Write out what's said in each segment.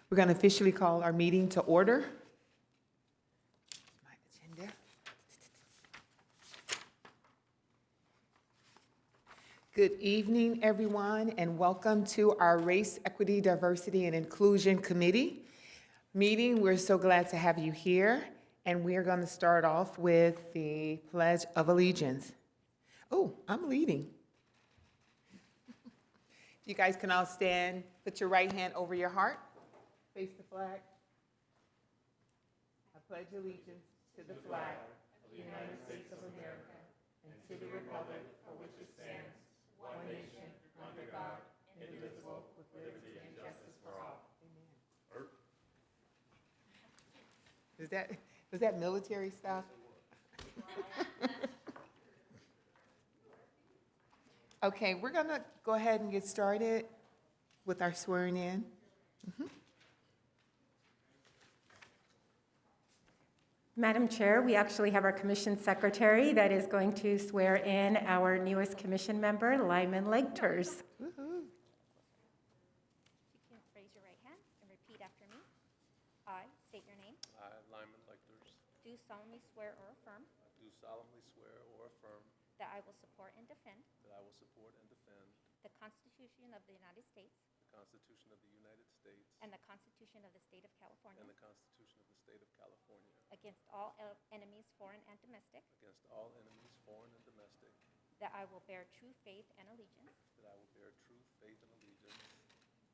We're going to officially call our meeting to order. My agenda. Good evening, everyone, and welcome to our Race, Equity, Diversity, and Inclusion Committee meeting. We're so glad to have you here, and we are going to start off with the Pledge of Allegiance. Oh, I'm leading. You guys can all stand, put your right hand over your heart, face the flag. I pledge allegiance to the flag of the United States of America and to the republic for which it stands, one nation, under God, indivisible, with liberty and justice for all. Amen. Was that military stuff? Okay, we're going to go ahead and get started with our swearing in. Madam Chair, we actually have our commission secretary that is going to swear in our newest commission member, Lyman Legters. Woo-hoo. You can raise your right hand and repeat after me. I state your name. I, Lyman Lectors, Do solemnly swear or affirm do solemnly swear or affirm that I will support and defend that I will support and defend the Constitution of the United States the Constitution of the United States and the Constitution of the State of California and the Constitution of the State of California against all enemies, foreign and domestic, against all enemies, foreign and domestic, that I will bear true faith and allegiance that I will bear true faith and allegiance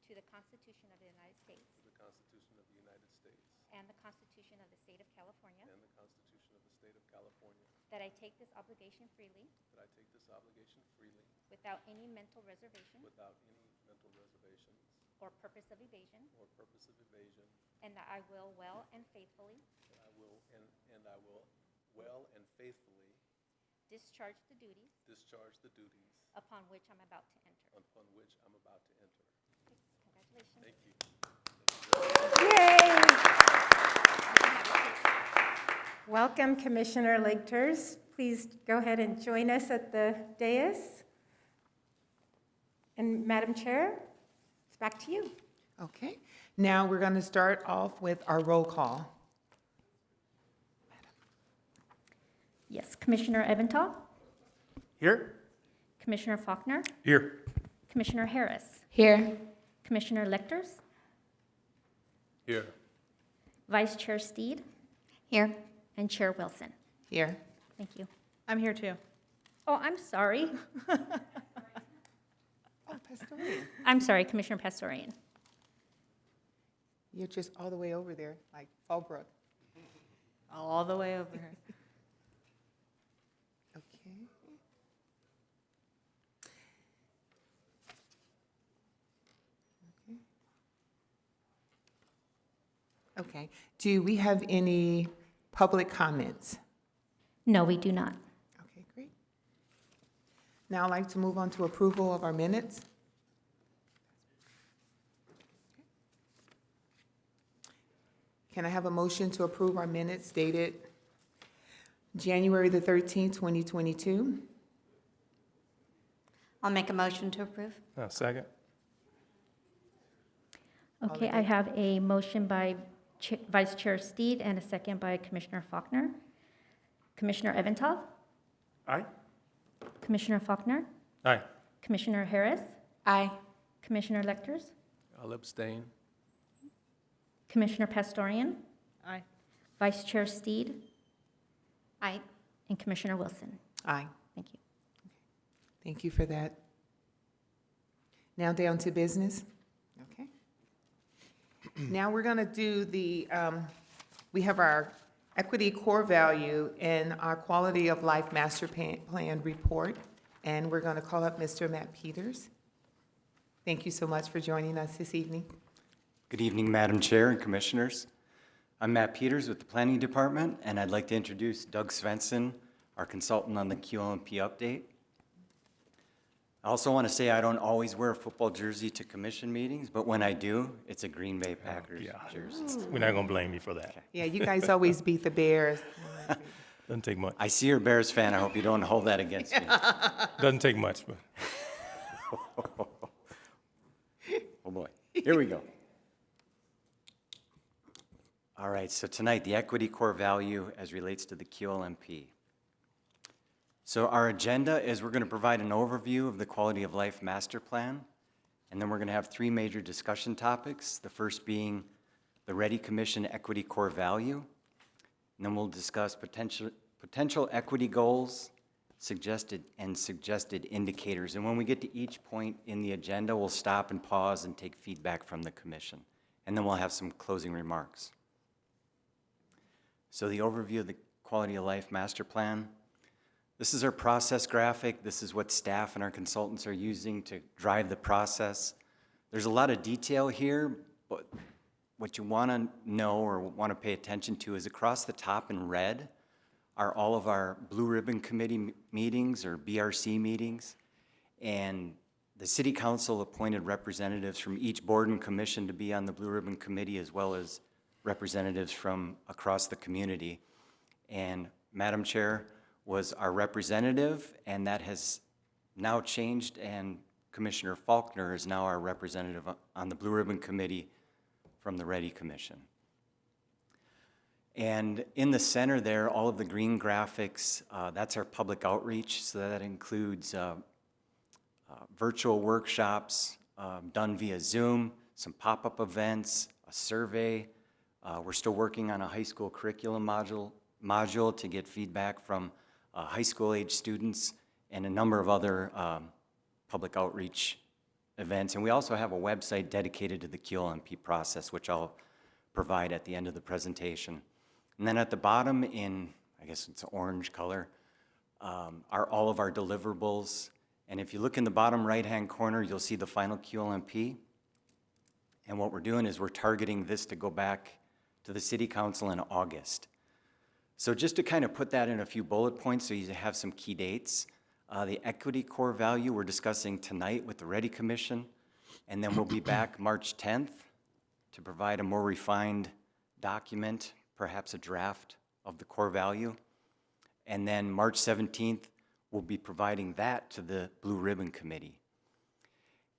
to the Constitution of the United States to the Constitution of the United States and the Constitution of the State of California, and the Constitution of the State of California, that I take this obligation freely that I take this obligation freely without any mental reservation without any mental reservations or purpose of evasion, or purpose of evasion, and that I will well and faithfully that I will and I will well and faithfully discharge the duties discharge the duties upon which I'm about to enter. upon which I'm about to enter. Congratulations. Thank you. Yay! Welcome, Commissioner Legters. Please go ahead and join us at the dais. And Madam Chair, it's back to you. Okay, now we're going to start off with our roll call. Yes, Commissioner Eventhal, Here? Commissioner Faulkner, Here. Commissioner Harris, Here. Commissioner Lecters, Here. Vice Chair Steed. Here. And Chair Wilson. Here. Thank you. I'm here too. Oh, I'm sorry. Oh, Pastorian. I'm sorry, Commissioner Pastorian. You're just all the way over there, like Fallbrook. All the way over here. Okay. Okay, do we have any public comments? No, we do not. Okay, great. Now I'd like to move on to approval of our minutes. Can I have a motion to approve our minutes dated January the 13th, 2022? I'll make a motion to approve. Second. Okay, I have a motion by Vice Chair Steed and a second by Commissioner Faulkner. Commissioner Eventhal, Aye. Commissioner Faulkner, Aye. Commissioner Harris, Aye. Commissioner Lecters, I'll abstain. Commissioner Pastorian, Aye. Vice Chair Steed, Aye. and Commissioner Wilson. Aye. Thank you. Thank you for that. Now down to business. Okay. Now we're going to do we have our equity core value and our quality of life master plan report, and we're going to call up Mr. Matt Peters. Thank you so much for joining us this evening. Good evening, Madam Chair and Commissioners. I'm Matt Peters with the Planning Department, and I'd like to introduce Doug Svensson, our consultant on the QLMP update. I also want to say I don't always wear a football jersey to commission meetings, but when I do, it's a Green Bay Packers jersey. We're not going to blame you for that. Yeah, you guys always beat the Bears. Doesn't take much. I see you're a Bears fan. I hope you don't hold that against me. Doesn't take much, but Oh, boy. Here we go. All right, so tonight, the equity core value as relates to the QLMP. So our agenda is we're going to provide an overview of the Quality of Life Master Plan, and then we're going to have three major discussion topics, the first being the REDI Commission equity core value, and then we'll discuss potential equity goals, suggested indicators. And when we get to each point in the agenda, we'll stop and pause and take feedback from the commission, and then we'll have some closing remarks. So the overview of the Quality of Life Master Plan. This is our process graphic. This is what staff and our consultants are using to drive the process. There's a lot of detail here, but what you want to know or want to pay attention to is across the top in red are all of our Blue Ribbon Committee meetings or BRC meetings. And the City Council appointed representatives from each board and commission to be on the Blue Ribbon Committee, as well as representatives from across the community. And Madam Chair was our representative, and that has now changed, and Commissioner Faulkner is now our representative on the Blue Ribbon Committee from the REDI Commission. And in the center there, all of the green graphics, that's our public outreach, so that includes virtual workshops done via Zoom, some pop-up events, a survey. We're still working on a high school curriculum module to get feedback from high school age students and a number of other public outreach events. And we also have a website dedicated to the QLMP process, which I'll provide at the end of the presentation. And then at the bottom in, I guess it's orange color, are all of our deliverables. And if you look in the bottom right-hand corner, you'll see the final QLMP. And what we're doing is we're targeting this to go back to the City Council in August. So just to kind of put that in a few bullet points so you have some key dates, the equity core value we're discussing tonight with the REDI Commission, and then we'll be back March 10th to provide a more refined document, perhaps a draft of the core value. And then March 17th, we'll be providing that to the Blue Ribbon Committee.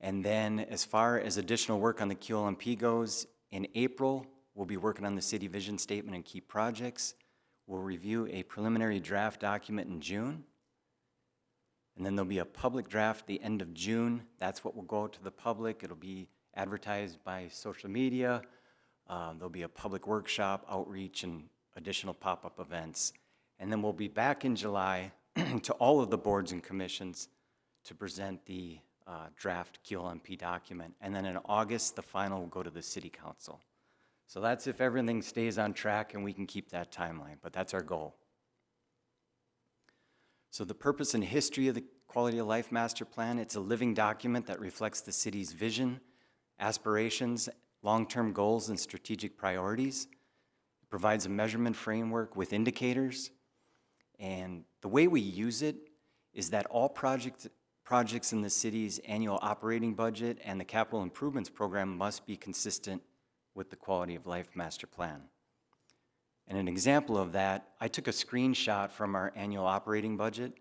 And then as far as additional work on the QLMP goes, in April, we'll be working on the city vision statement and key projects. We'll review a preliminary draft document in June. And then there'll be a public draft the end of June. That's what will go out to the public. It'll be advertised by social media. There'll be a public workshop, outreach, and additional pop-up events. And then we'll be back in July to all of the boards and commissions to present the draft QLMP document. And then in August, the final will go to the City Council. So that's if everything stays on track and we can keep that timeline, but that's our goal. So the purpose and history of the Quality of Life Master Plan, it's a living document that reflects the city's vision, aspirations, long-term goals, and strategic priorities. It provides a measurement framework with indicators, and the way we use it is that all projects in the city's annual operating budget and the capital improvements program must be consistent with the Quality of Life Master Plan. And an example of that, I took a screenshot from our annual operating budget,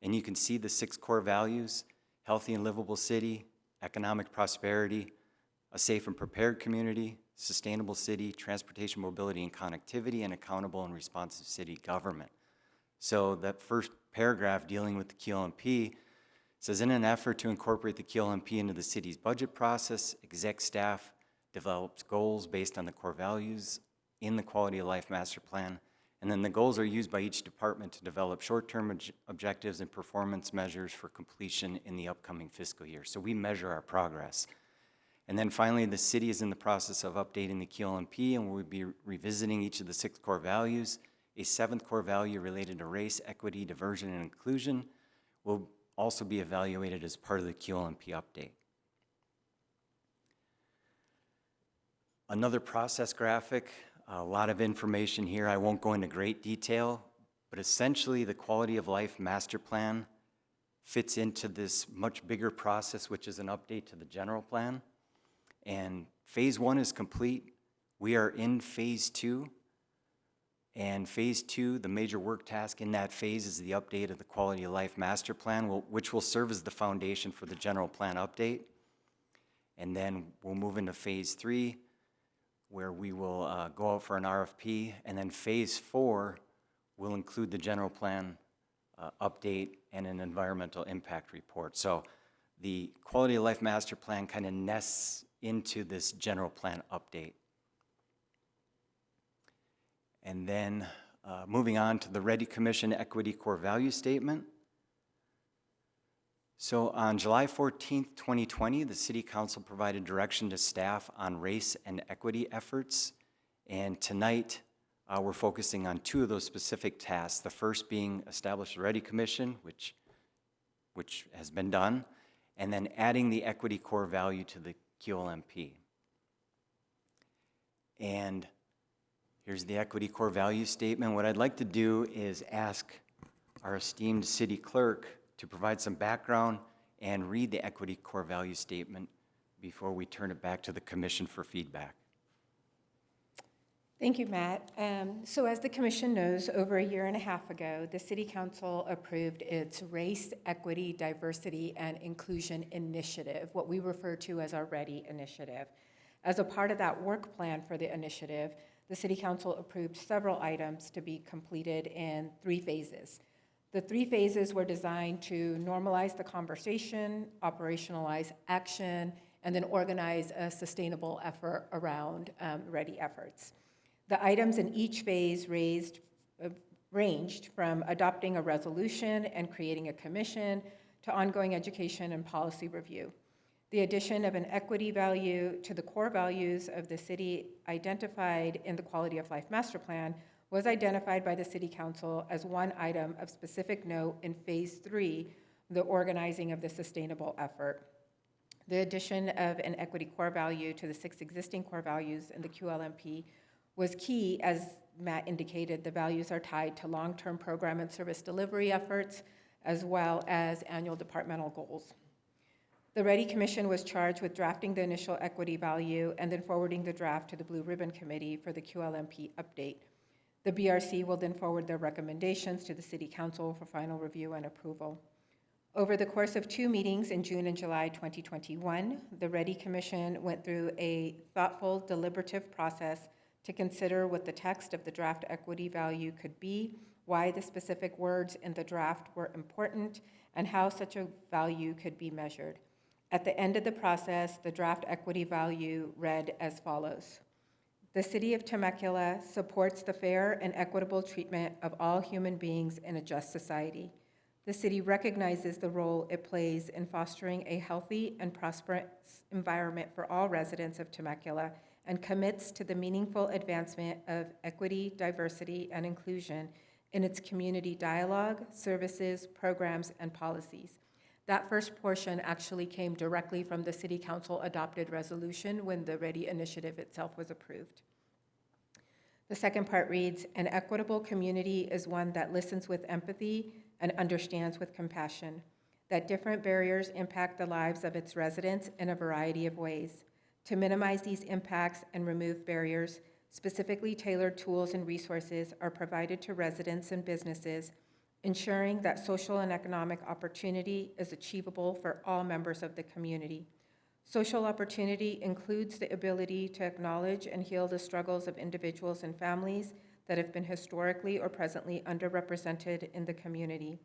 and you can see the 6 core values: healthy and livable city, economic prosperity, a safe and prepared community, sustainable city, transportation, mobility, and connectivity, and accountable and responsive city government. So that first paragraph dealing with the QLMP says, in an effort to incorporate the QLMP into the city's budget process, exec staff develops goals based on the core values in the Quality of Life Master Plan, and then the goals are used by each department to develop short-term objectives and performance measures for completion in the upcoming fiscal year. So we measure our progress. And then finally, the city is in the process of updating the QLMP, and we'll be revisiting each of the 6 core values. A 7th core value related to race, equity, diversion, and inclusion will also be evaluated as part of the QLMP update. Another process graphic, a lot of information here. I won't go into great detail, but essentially the Quality of Life Master Plan fits into this much bigger process, which is an update to the general plan. And phase 1 is complete. We are in phase 2. And phase 2, the major work task in that phase is the update of the Quality of Life Master Plan, which will serve as the foundation for the general plan update. And then we'll move into phase 3, where we will go out for an RFP, and then Phase 4 will include the general plan update and an environmental impact report. So the Quality of Life Master Plan kind of nests into this general plan update. And then moving on to the REDI Commission Equity Core Value Statement. So on July 14th, 2020, the City Council provided direction to staff on race and equity efforts. And tonight, we're focusing on two of those specific tasks. The first being establish the REDI Commission, which has been done, and then adding the equity core value to the QLMP. And here's the equity core value statement. What I'd like to do is ask our esteemed city clerk to provide some background and read the equity core value statement before we turn it back to the commission for feedback. Thank you, Matt. So as the commission knows, over a year and a half ago, the City Council approved its Race, Equity, Diversity, and Inclusion Initiative, what we refer to as our REDI initiative. As a part of that work plan for the initiative, the City Council approved several items to be completed in 3 phases. The 3 phases were designed to normalize the conversation, operationalize action, and then organize a sustainable effort around REDI efforts. The items in each phase ranged from adopting a resolution and creating a commission to ongoing education and policy review. The addition of an equity value to the core values of the city identified in the Quality of Life Master Plan was identified by the City Council as one item of specific note in Phase 3, the organizing of the sustainable effort. The addition of an equity core value to the 6 existing core values in the QLMP was key. As Matt indicated, the values are tied to long-term program and service delivery efforts, as well as annual departmental goals. The REDI Commission was charged with drafting the initial equity value and then forwarding the draft to the Blue Ribbon Committee for the QLMP update. The BRC will then forward their recommendations to the City Council for final review and approval. Over the course of 2 meetings in June and July 2021, the REDI Commission went through a thoughtful, deliberative process to consider what the text of the draft equity value could be, why the specific words in the draft were important, and how such a value could be measured. At the end of the process, the draft equity value read as follows. The City of Temecula supports the fair and equitable treatment of all human beings in a just society. The city recognizes the role it plays in fostering a healthy and prosperous environment for all residents of Temecula and commits to the meaningful advancement of equity, diversity, and inclusion in its community dialogue, services, programs, and policies. That first portion actually came directly from the City Council adopted resolution when the REDI initiative itself was approved. The second part reads, an equitable community is one that listens with empathy and understands with compassion, that different barriers impact the lives of its residents in a variety of ways. To minimize these impacts and remove barriers, specifically tailored tools and resources are provided to residents and businesses, ensuring that social and economic opportunity is achievable for all members of the community. Social opportunity includes the ability to acknowledge and heal the struggles of individuals and families that have been historically or presently underrepresented in the community.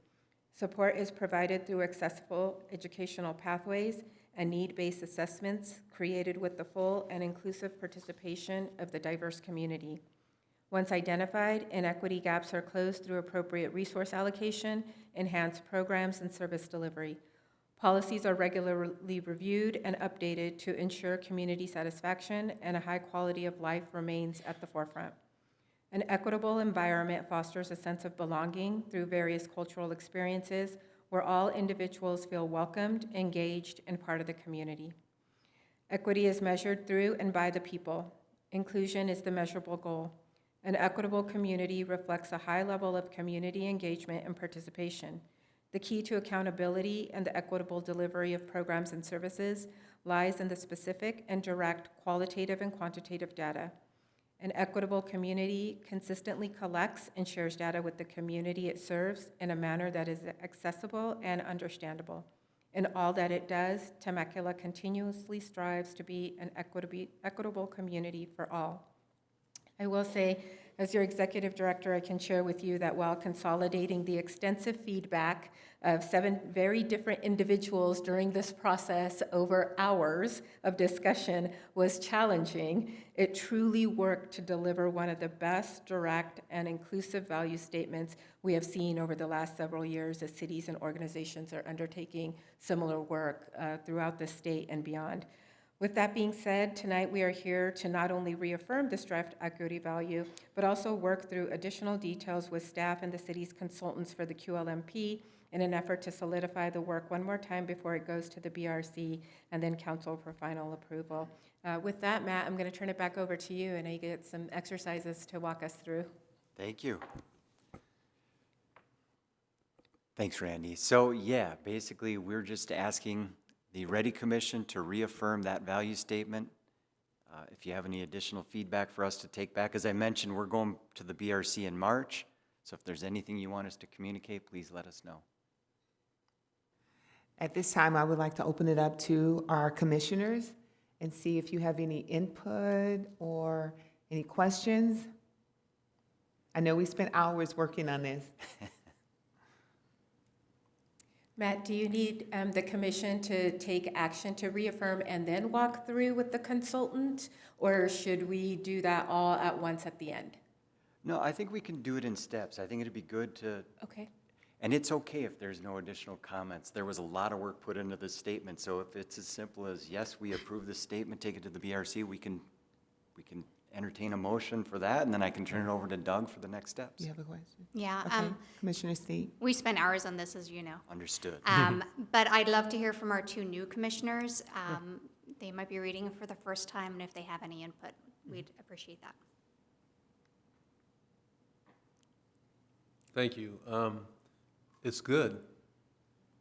Support is provided through accessible educational pathways and need-based assessments created with the full and inclusive participation of the diverse community. Once identified, inequity gaps are closed through appropriate resource allocation, enhanced programs, and service delivery. Policies are regularly reviewed and updated to ensure community satisfaction and a high quality of life remains at the forefront. An equitable environment fosters a sense of belonging through various cultural experiences where all individuals feel welcomed, engaged, and part of the community. Equity is measured through and by the people. Inclusion is the measurable goal. An equitable community reflects a high level of community engagement and participation. The key to accountability and the equitable delivery of programs and services lies in the specific and direct qualitative and quantitative data. An equitable community consistently collects and shares data with the community it serves in a manner that is accessible and understandable. In all that it does, Temecula continuously strives to be an equitable community for all. I will say, as your executive director, I can share with you that while consolidating the extensive feedback of 7 very different individuals during this process over hours of discussion was challenging, it truly worked to deliver one of the best, direct, and inclusive value statements we have seen over the last several years as cities and organizations are undertaking similar work throughout the state and beyond. With that being said, tonight we are here to not only reaffirm this draft equity value, but also work through additional details with staff and the city's consultants for the QLMP in an effort to solidify the work one more time before it goes to the BRC and then council for final approval. With that, Matt, I'm going to turn it back over to you, and I get some exercises to walk us through. Thank you. Thanks, Randy. So yeah, basically, we're just asking the REDI Commission to reaffirm that value statement. If you have any additional feedback for us to take back, as I mentioned, we're going to the BRC in March, so if there's anything you want us to communicate, please let us know. At this time, I would like to open it up to our commissioners and see if you have any input or any questions. I know we spent hours working on this. Matt, do you need the commission to take action to reaffirm and then walk through with the consultant? Or should we do that all at once at the end? No, I think we can do it in steps. I think it'd be good to, Okay. and it's okay if there's no additional comments. There was a lot of work put into this statement, so if it's as simple as, yes, we approve this statement, take it to the BRC, we can entertain a motion for that, and then I can turn it over to Doug for the next steps. You have a question? Yeah, Okay, Commissioner Steed. we spent hours on this, as you know. Understood. But I'd love to hear from our 2 new commissioners. They might be reading it for the first time, and if they have any input, we'd appreciate that. Thank you. It's good.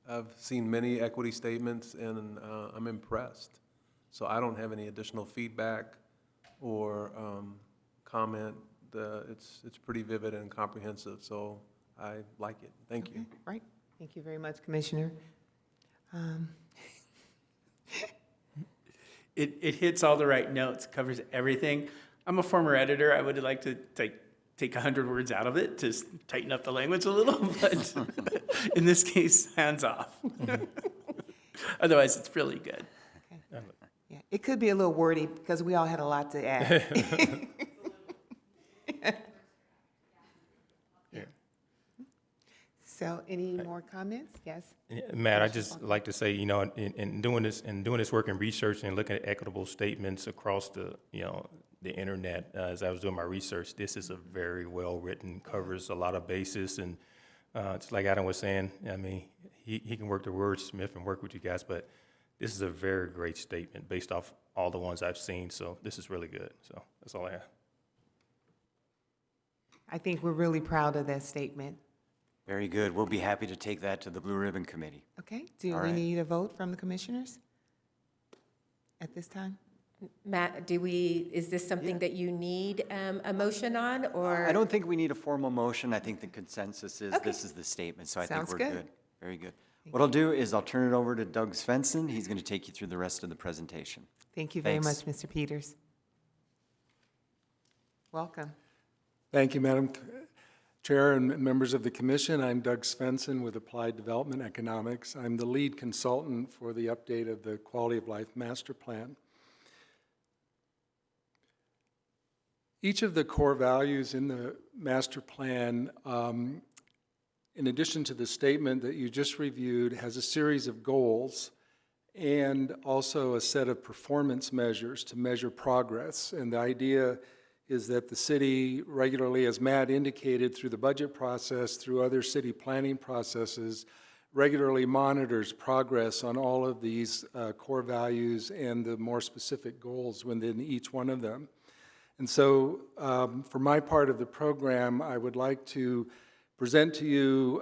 I've seen many equity statements, and I'm impressed. So I don't have any additional feedback or comment. It's pretty vivid and comprehensive, so I like it. Thank you. Right. Thank you very much, Commissioner. It hits all the right notes, covers everything. I'm a former editor. I would like to take 100 words out of it to tighten up the language a little, but in this case, hands off. Otherwise, it's really good. Okay. Yeah, it could be a little wordy because we all had a lot to add. So, any more comments? Yes? Yeah, Matt, I just like to say, you know, in doing this work and research and looking at equitable statements across the, you know, the internet, as I was doing my research, this is a very well-written, covers a lot of bases, and just like Adam was saying, I mean, he can work the wordsmith and work with you guys, but this is a very great statement based off all the ones I've seen, so this is really good. So that's all I have. I think we're really proud of that statement. Very good. We'll be happy to take that to the Blue Ribbon Committee. Okay, do All we right. need a vote from the commissioners at this time? Matt, is this something that you need a motion on, or? I don't think we need a formal motion. I think the consensus is Okay. this is the statement, so I think Sounds we're good. good. Very good. What I'll do is I'll turn it over to Doug Svensson. He's going to take you through the rest of the presentation. Thank you very Thanks. much, Mr. Peters. Welcome. Thank you, Madam Chair and members of the commission. I'm Doug Svensson with Applied Development Economics. I'm the lead consultant for the update of the Quality of Life Master Plan. Each of the core values in the master plan, in addition to the statement that you just reviewed, has a series of goals and also a set of performance measures to measure progress. And the idea is that the city regularly, as Matt indicated, through the budget process, through other city planning processes, regularly monitors progress on all of these core values and the more specific goals within each one of them. And so for my part of the program, I would like to present to you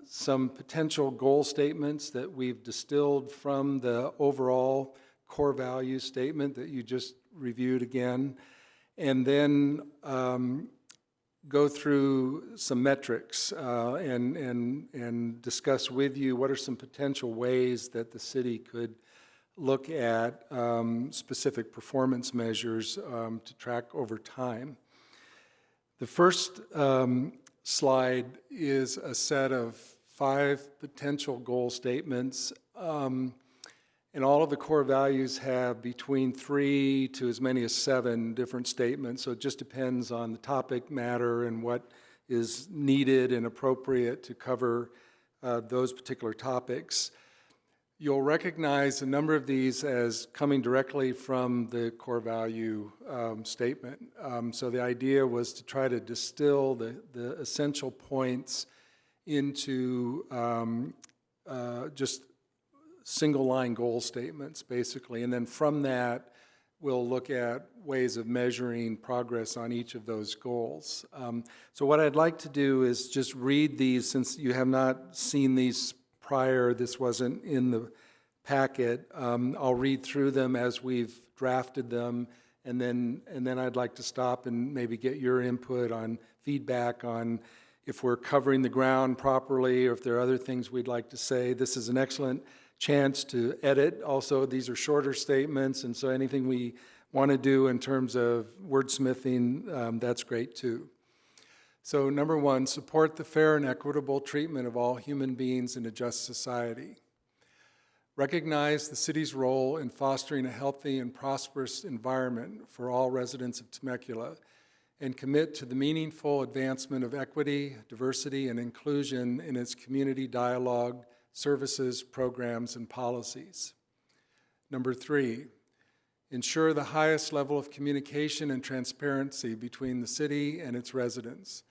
some potential goal statements that we've distilled from the overall core value statement that you just reviewed again. And then go through some metrics and discuss with you what are some potential ways that the city could look at specific performance measures to track over time. The first slide is a set of 5 potential goal statements. And all of the core values have between 3 to as many as 7 different statements. So it just depends on the topic matter and what is needed and appropriate to cover those particular topics. You'll recognize a number of these as coming directly from the core value statement. So the idea was to try to distill the essential points into just single-line goal statements, basically. And then from that, we'll look at ways of measuring progress on each of those goals. So what I'd like to do is just read these, since you have not seen these prior, this wasn't in the packet. I'll read through them as we've drafted them, and then I'd like to stop and maybe get your input on feedback on if we're covering the ground properly or if there are other things we'd like to say. This is an excellent chance to edit. Also, these are shorter statements, and so anything we want to do in terms of wordsmithing, that's great too. So number 1, support the fair and equitable treatment of all human beings in a just society. Recognize the city's role in fostering a healthy and prosperous environment for all residents of Temecula, and commit to the meaningful advancement of equity, diversity, and inclusion in its community dialogue, services, programs, and policies. Number 3, ensure the highest level of communication and transparency between the city and its residents,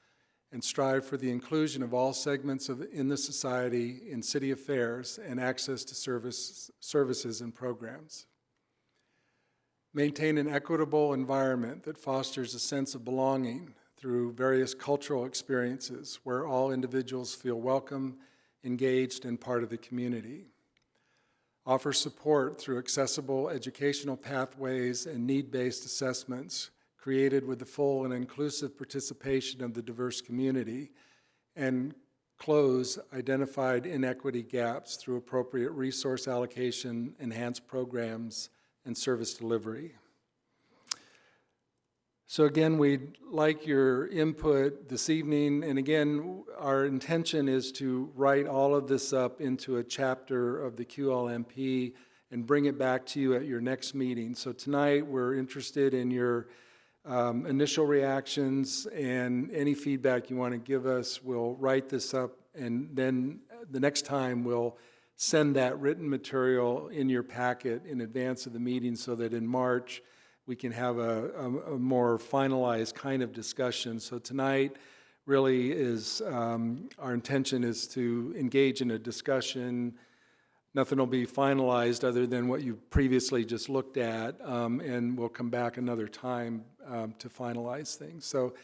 and strive for the inclusion of all segments in the society in city affairs and access to services and programs. Maintain an equitable environment that fosters a sense of belonging through various cultural experiences where all individuals feel welcome, engaged, and part of the community. Offer support through accessible educational pathways and need-based assessments created with the full and inclusive participation of the diverse community, and close identified inequity gaps through appropriate resource allocation, enhanced programs, and service delivery. So again, we'd like your input this evening, and again, our intention is to write all of this up into a chapter of the QLMP and bring it back to you at your next meeting. So tonight, we're interested in your initial reactions and any feedback you want to give us. We'll write this up, and then the next time we'll send that written material in your packet in advance of the meeting so that in March, we can have a more finalized kind of discussion. So tonight really is, our intention is to engage in a discussion. Nothing will be finalized other than what you previously just looked at, and we'll come back another time to finalize things. So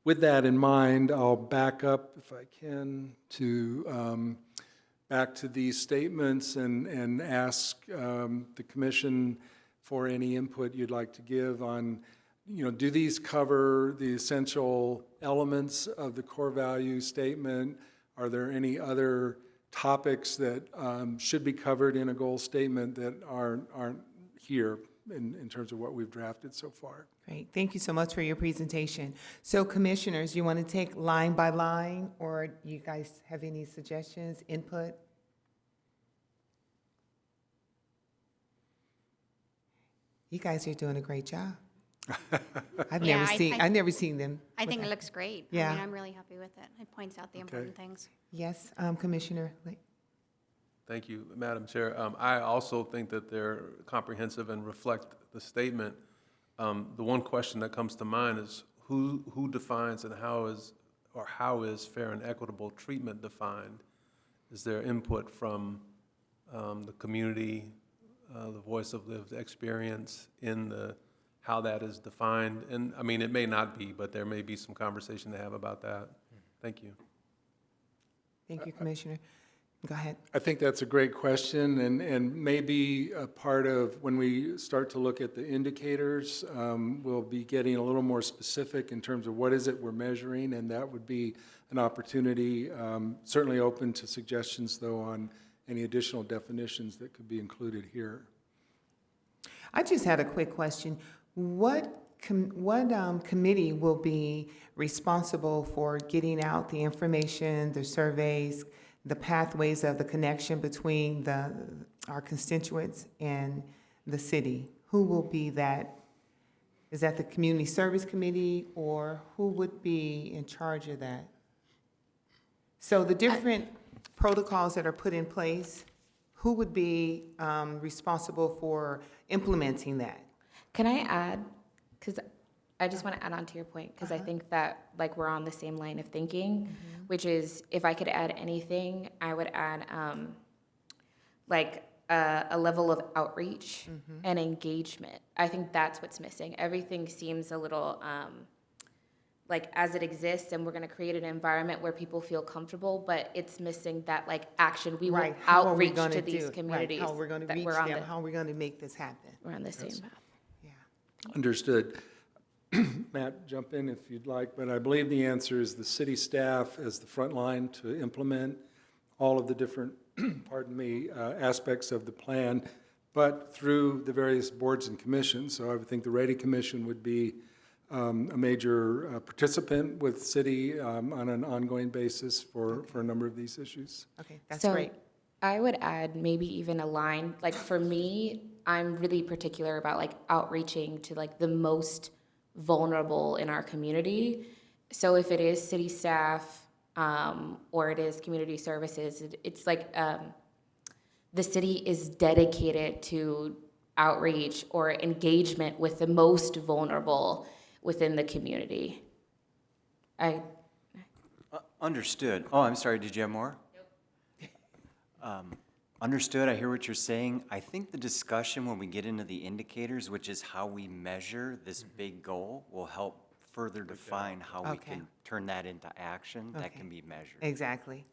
with that in mind, I'll back up, if I can, to back to these statements and ask the commission for any input you'd like to give on, do these cover the essential elements of the core value statement? Are there any other topics that should be covered in a goal statement that aren't here in terms of what we've drafted so far? Great. Thank you so much for your presentation. So commissioners, you want to take line by line, or you guys have any suggestions, input? You guys are doing a great job. I've Yeah, never seen them. I think it looks great. Yeah. I mean, I'm really happy with it. It points out the important things. Yes, Commissioner. Thank you, Madam Chair. I also think that they're comprehensive and reflect the statement. The one question that comes to mind is who defines and how is fair and equitable treatment defined? Is there input from the community, the voice of lived experience in how that is defined? And I mean, it may not be, but there may be some conversation to have about that. Thank you. Thank you, Commissioner. Go ahead. I think that's a great question, and maybe a part of when we start to look at the indicators, we'll be getting a little more specific in terms of what is it we're measuring, and that would be an opportunity. Certainly open to suggestions, though, on any additional definitions that could be included here. I just had a quick question. What committee will be responsible for getting out the information, the surveys, the pathways of the connection between our constituents and the city? Who will be that? Is that the Community Service Committee, or who would be in charge of that? So the different protocols that are put in place, who would be responsible for implementing that? Can I add, because I just want to add on to your point, because I think that like we're on the same line of thinking, which is if I could add anything, I would add like a level of outreach and engagement. I think that's what's missing. Everything seems a little like as it exists, and we're going to create an environment where people feel comfortable, but it's missing that like action. We will Right, how are we outreach gonna to do these it? Right, communities. how we're gonna that reach we're on them, the- how we're gonna make this happen? We're on the same path. Yeah. Understood. Matt, jump in if you'd like, but I believe the answer is the city staff as the front line to implement all of the different, aspects of the plan, but through the various boards and commissions. So I would think the REDI Commission would be a major participant with city on an ongoing basis for a number of these issues. Okay, that's So great. I would add maybe even a line, like for me, I'm really particular about like outreaching to like the most vulnerable in our community. So if it is city staff or it is community services, it's like the city is dedicated to outreach or engagement with the most vulnerable within the community. Understood. Oh, I'm sorry, did you have more? Understood, I hear what you're saying. I think the discussion when we get into the indicators, which is how we measure this big goal, will help further define how we Okay. can turn that into action that Okay. can be measured. Exactly.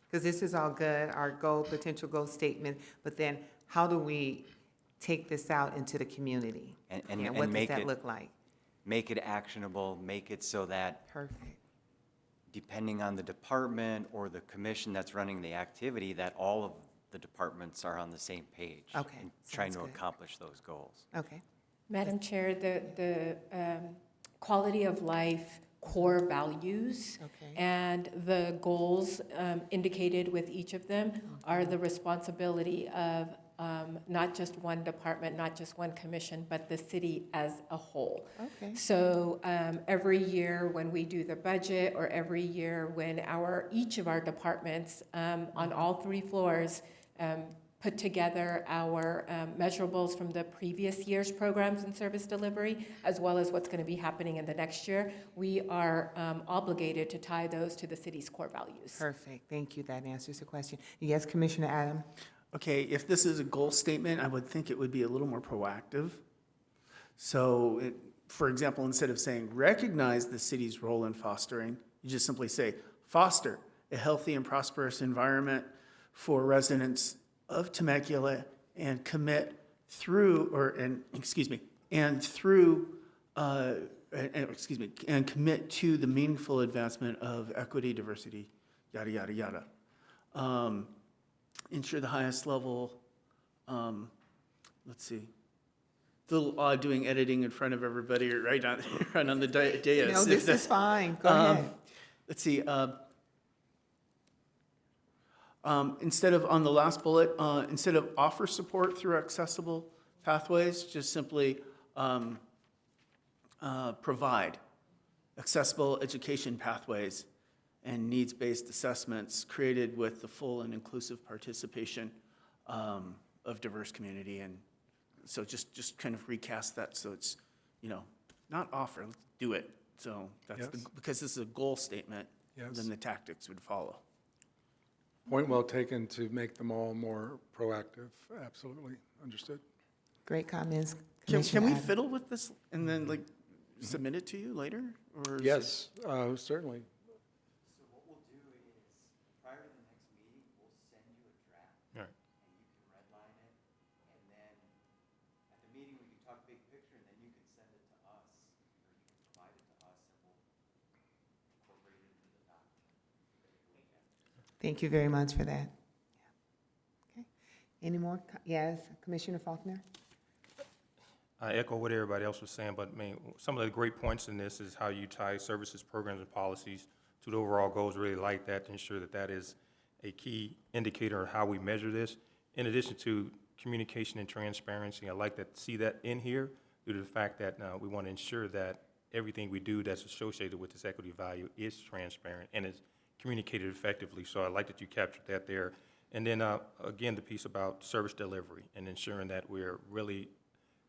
Because this is all good, our goal, potential goal statement, but then how do we take this out into the community? And Yeah, and what does make that it, look like? make it actionable, make it so that Perfect. depending on the department or the commission that's running the activity, that all of the departments are on the same page. Okay, and trying sounds to good. accomplish those goals. Okay. Madam Chair, the quality of life core values Okay. and the goals indicated with each of them are the responsibility of not just one department, not just one commission, but the city as a whole. Okay. So every year when we do the budget, or every year when each of our departments on all three floors put together our measurables from the previous year's programs and service delivery, as well as what's going to be happening in the next year, we are obligated to tie those to the city's core values. Perfect. Thank you. That answers the question. Yes, Commissioner Adam? Okay, if this is a goal statement, I would think it would be a little more proactive. So, for example, instead of saying recognize the city's role in fostering, you just simply say foster a healthy and prosperous environment for residents of Temecula and commit through, and commit to the meaningful advancement of equity, diversity, yada, yada, yada. Ensure the highest level, let's see, it's a little odd doing editing in front of everybody right on the dais. No, if this that's- is fine. Go ahead. Let's see, instead of, on the last bullet, instead of offer support through accessible pathways, just simply provide accessible education pathways and needs-based assessments created with the full and inclusive participation of diverse community. And so just kind of recast that so it's, not offer, let's do it. So that's Yes. because this is a goal statement, Yes. then the tactics would follow. Point well taken to make them all more proactive. Absolutely. Understood. Great comments, Can Commissioner we Adam. fiddle with this and then submit it to you later? Or is it- Yes, certainly. So what we'll do is, prior to the next meeting, we'll send big picture, and then you can send it to us, or you can provide it to us, and we'll incorporate it into the document. Thank you very much for that. Okay. Any more? Yes, Commissioner Faulkner? I echo what everybody else was saying, but I mean, some of the great points in this is how you tie services, programs, and policies to the overall goals. Really like that to ensure that that is a key indicator of how we measure this. In addition to communication and transparency, I like that, see that in here due to the fact that we want to ensure that everything we do that's associated with this equity value is transparent and is communicated effectively. So I like that you captured that there. And then again, the piece about service delivery and ensuring that we're really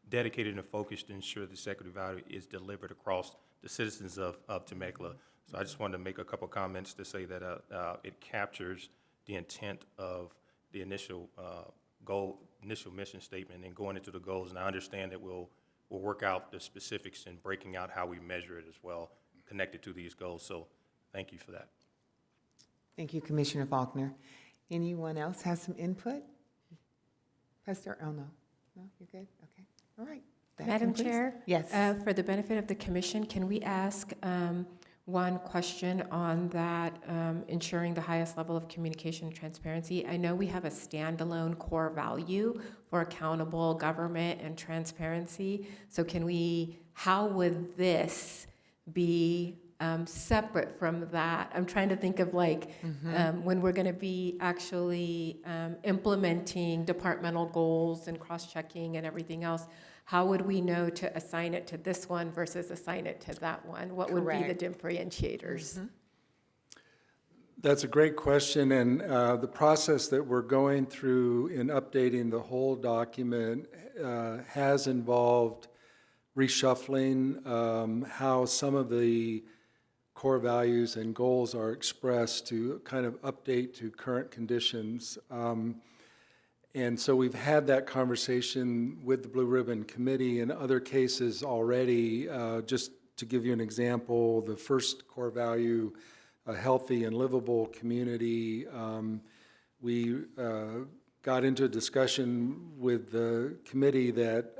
dedicated and focused to ensure this equity value is delivered across the citizens of Temecula. So I just wanted to make a couple comments to say that it captures the intent of the initial initial mission statement and going into the goals. And I understand that we'll work out the specifics and breaking out how we measure it as well, connected to these goals. So thank you for that. Thank you, Commissioner Faulkner. Anyone else has some input? Pastor, oh, no. No, you're good? Okay. All right. That Madam concludes- Chair? Yes. For the benefit of the commission, can we ask one question on that, ensuring the highest level of communication and transparency? I know we have a standalone core value for accountable government and transparency. So how would this be separate from that? I'm trying to think of when we're going to be actually implementing departmental goals and cross-checking and everything else. How would we know to assign it to this one versus assign it to that one? What would be the differentiators? That's a great question, and the process that we're going through in updating the whole document has involved reshuffling how some of the core values and goals are expressed to kind of update to current conditions. And so we've had that conversation with the Blue Ribbon Committee in other cases already. Just to give you an example, the first core value, a healthy and livable community, we got into a discussion with the committee that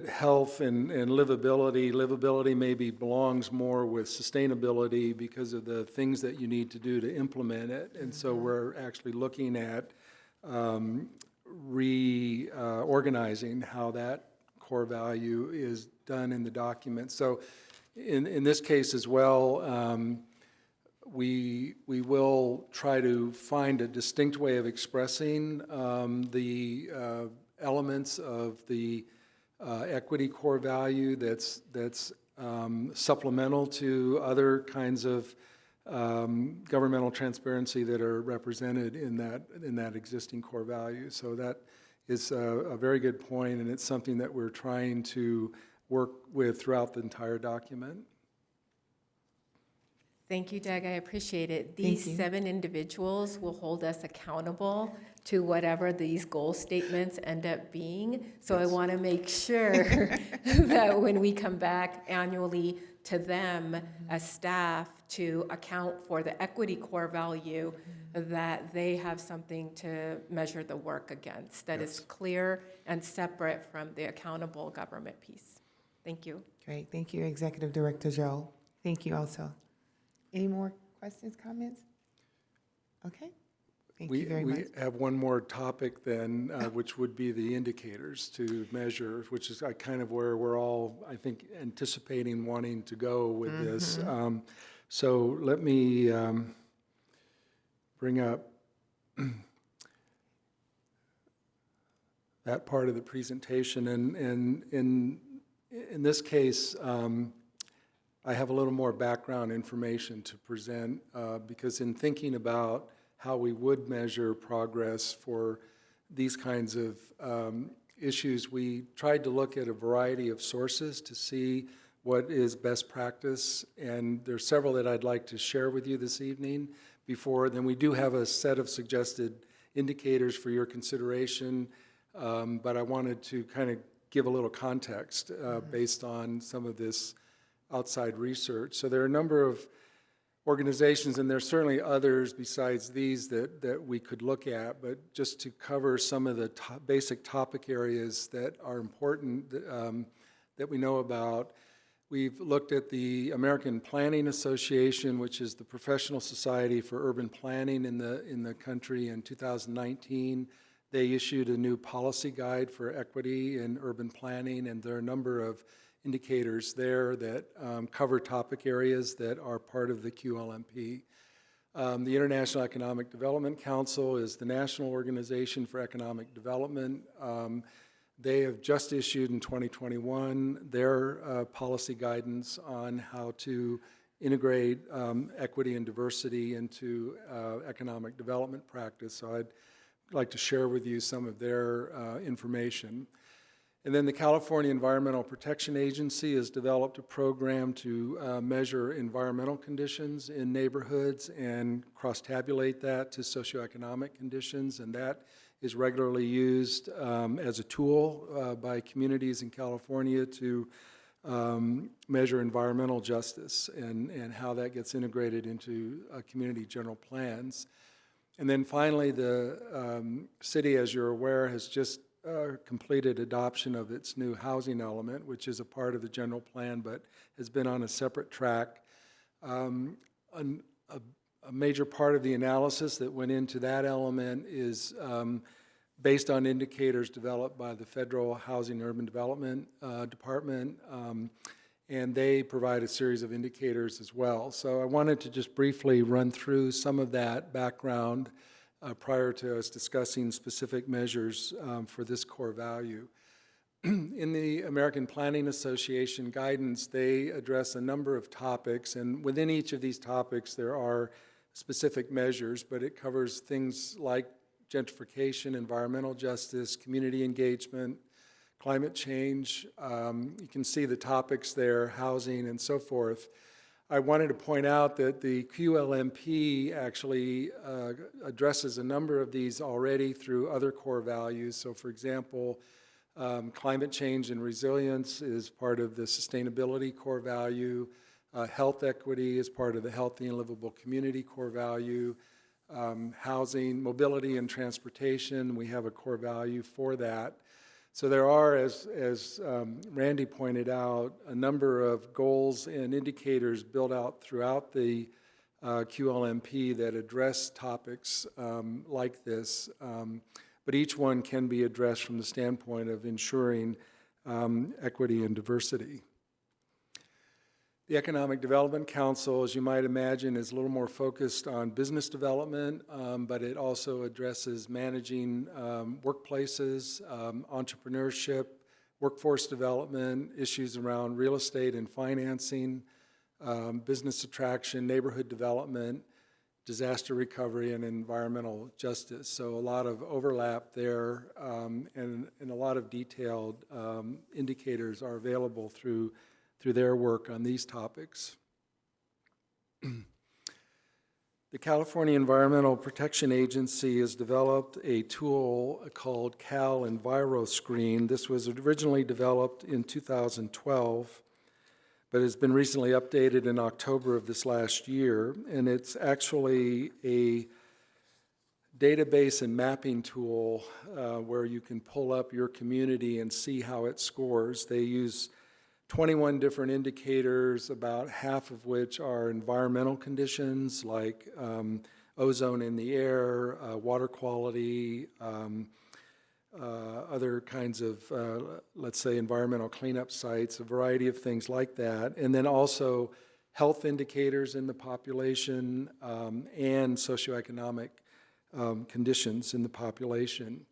health and livability maybe belongs more with sustainability because of the things that you need to do to implement it. And so we're actually looking at reorganizing how that core value is done in the document. So in this case as well, we will try to find a distinct way of expressing the elements of the equity core value that's supplemental to other kinds of governmental transparency that are represented in that existing core value. So that is a very good point, and it's something that we're trying to work with throughout the entire document. Thank you, Doug. I appreciate it. Thank These you. 7 individuals will hold us accountable to whatever these goal statements end up being. So I want to make sure that when we come back annually to them as staff to account for the equity core value, that they have something to measure the work against that is clear and separate from the accountable government piece. Thank you. Great. Thank you, Executive Director Joel. Thank you also. Any more questions, comments? Okay. Thank you very much. We have one more topic then, which would be the indicators to measure, which is kind of where we're all, I think, anticipating wanting to go with this. So let me bring up that part of the presentation. And in this case, I have a little more background information to present because in thinking about how we would measure progress for these kinds of issues, we tried to look at a variety of sources to see what is best practice, and there's several that I'd like to share with you this evening. Then we do have a set of suggested indicators for your consideration, but I wanted to kind of give a little context based on some of this outside research. So there are a number of organizations, and there's certainly others besides these that we could look at, but just to cover some of the basic topic areas that are important that we know about. We've looked at the American Planning Association, which is the professional society for urban planning in the country. In 2019, they issued a new policy guide for equity in urban planning, and there are a number of indicators there that cover topic areas that are part of the QLMP. The International Economic Development Council is the national organization for economic development. They have just issued in 2021 their policy guidance on how to integrate equity and diversity into economic development practice. So I'd like to share with you some of their information. And then the California Environmental Protection Agency has developed a program to measure environmental conditions in neighborhoods and cross-tabulate that to socioeconomic conditions, and that is regularly used as a tool by communities in California to measure environmental justice and how that gets integrated into community general plans. And then finally, the city, as you're aware, has just completed adoption of its new housing element, which is a part of the general plan, but has been on a separate track. A major part of the analysis that went into that element is based on indicators developed by the Federal Housing and Urban Development Department, and they provide a series of indicators as well. So I wanted to just briefly run through some of that background prior to us discussing specific measures for this core value. In the American Planning Association guidance, they address a number of topics, and within each of these topics there are specific measures, but it covers things like gentrification, environmental justice, community engagement, climate change. You can see the topics there, housing and so forth. I wanted to point out that the QLMP actually addresses a number of these already through other core values. So for example, climate change and resilience is part of the sustainability core value. Health equity is part of the healthy and livable community core value. Housing, mobility and transportation, we have a core value for that. So there are, as Randy pointed out, a number of goals and indicators built out throughout the QLMP that address topics like this, but each one can be addressed from the standpoint of ensuring equity and diversity. The Economic Development Council, as you might imagine, is a little more focused on business development, but it also addresses managing workplaces, entrepreneurship, workforce development, issues around real estate and financing, business attraction, neighborhood development, disaster recovery, and environmental justice. So a lot of overlap there, and a lot of detailed indicators are available through their work on these topics. The California Environmental Protection Agency has developed a tool called Cal EnviroScreen. This was originally developed in 2012, but has been recently updated in October of this last year, and it's actually a database and mapping tool where you can pull up your community and see how it scores. They use 21 different indicators, about half of which are environmental conditions like ozone in the air, water quality, other kinds of, let's say, environmental cleanup sites, a variety of things like that. And then also health indicators in the population and socioeconomic conditions in the population.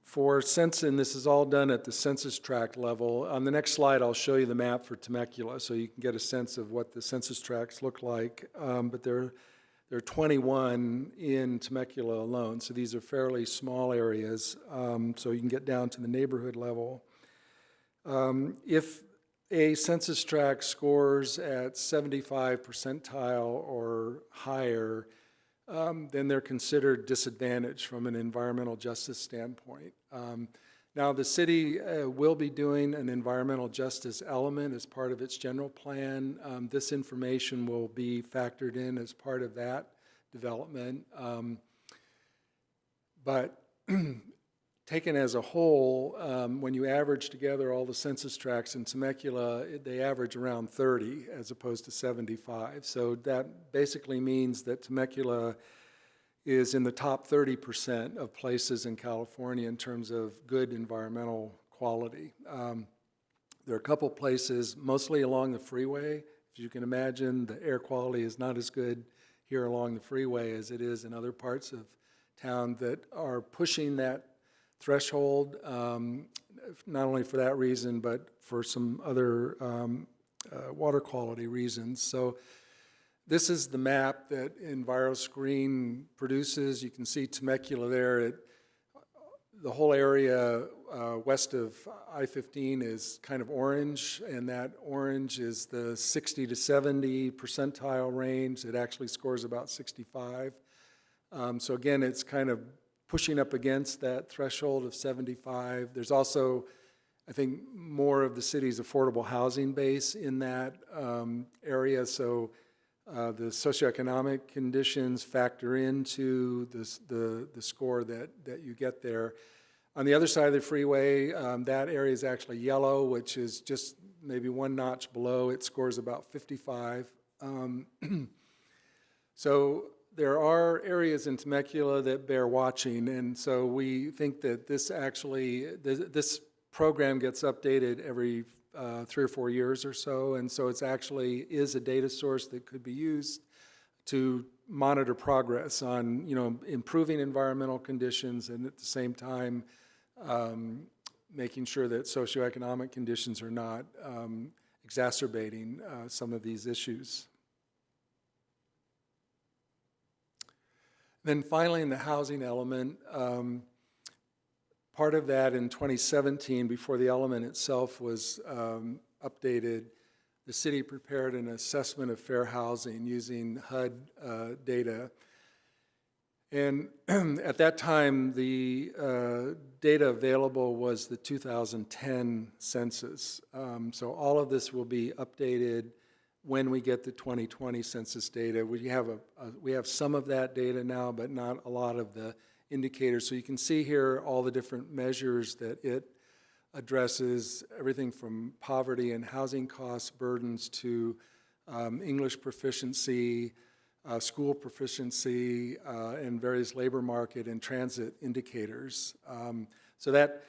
For census, and this is all done at the census tract level. On the next slide, I'll show you the map for Temecula so you can get a sense of what the census tracts look like. But there are 21 in Temecula alone, so these are fairly small areas, so you can get down to the neighborhood level. If a census tract scores at 75 percentile or higher, then they're considered disadvantaged from an environmental justice standpoint. Now, the city will be doing an environmental justice element as part of its general plan. This information will be factored in as part of that development. But taken as a whole, when you average together all the census tracts in Temecula, they average around 30 as opposed to 75. So that basically means that Temecula is in the top 30% of places in California in terms of good environmental quality. There are a couple places, mostly along the freeway. As you can imagine, the air quality is not as good here along the freeway as it is in other parts of town that are pushing that threshold, not only for that reason, but for some other water quality reasons. So this is the map that EnviroScreen produces. You can see Temecula there. The whole area west of I-15 is kind of orange, and that orange is the 60 to 70 percentile range. It actually scores about 65. So again, it's kind of pushing up against that threshold of 75. There's also, I think, more of the city's affordable housing base in that area, so the socioeconomic conditions factor into the score that you get there. On the other side of the freeway, that area is actually yellow, which is just maybe one notch below. It scores about 55. So there are areas in Temecula that bear watching, and so we think that this program gets updated every 3 or 4 years or so, and so it's actually is a data source that could be used to monitor progress on, improving environmental conditions, and at the same time making sure that socioeconomic conditions are not exacerbating some of these issues. Then finally, in the housing element, part of that in 2017, before the element itself was updated, the city prepared an assessment of fair housing using HUD data. And at that time, the data available was the 2010 census. So all of this will be updated when we get the 2020 census data. We have some of that data now, but not a lot of the indicators. So you can see here all the different measures that it addresses, everything from poverty and housing costs, burdens, to English proficiency, school proficiency, and various labor market and transit indicators. So that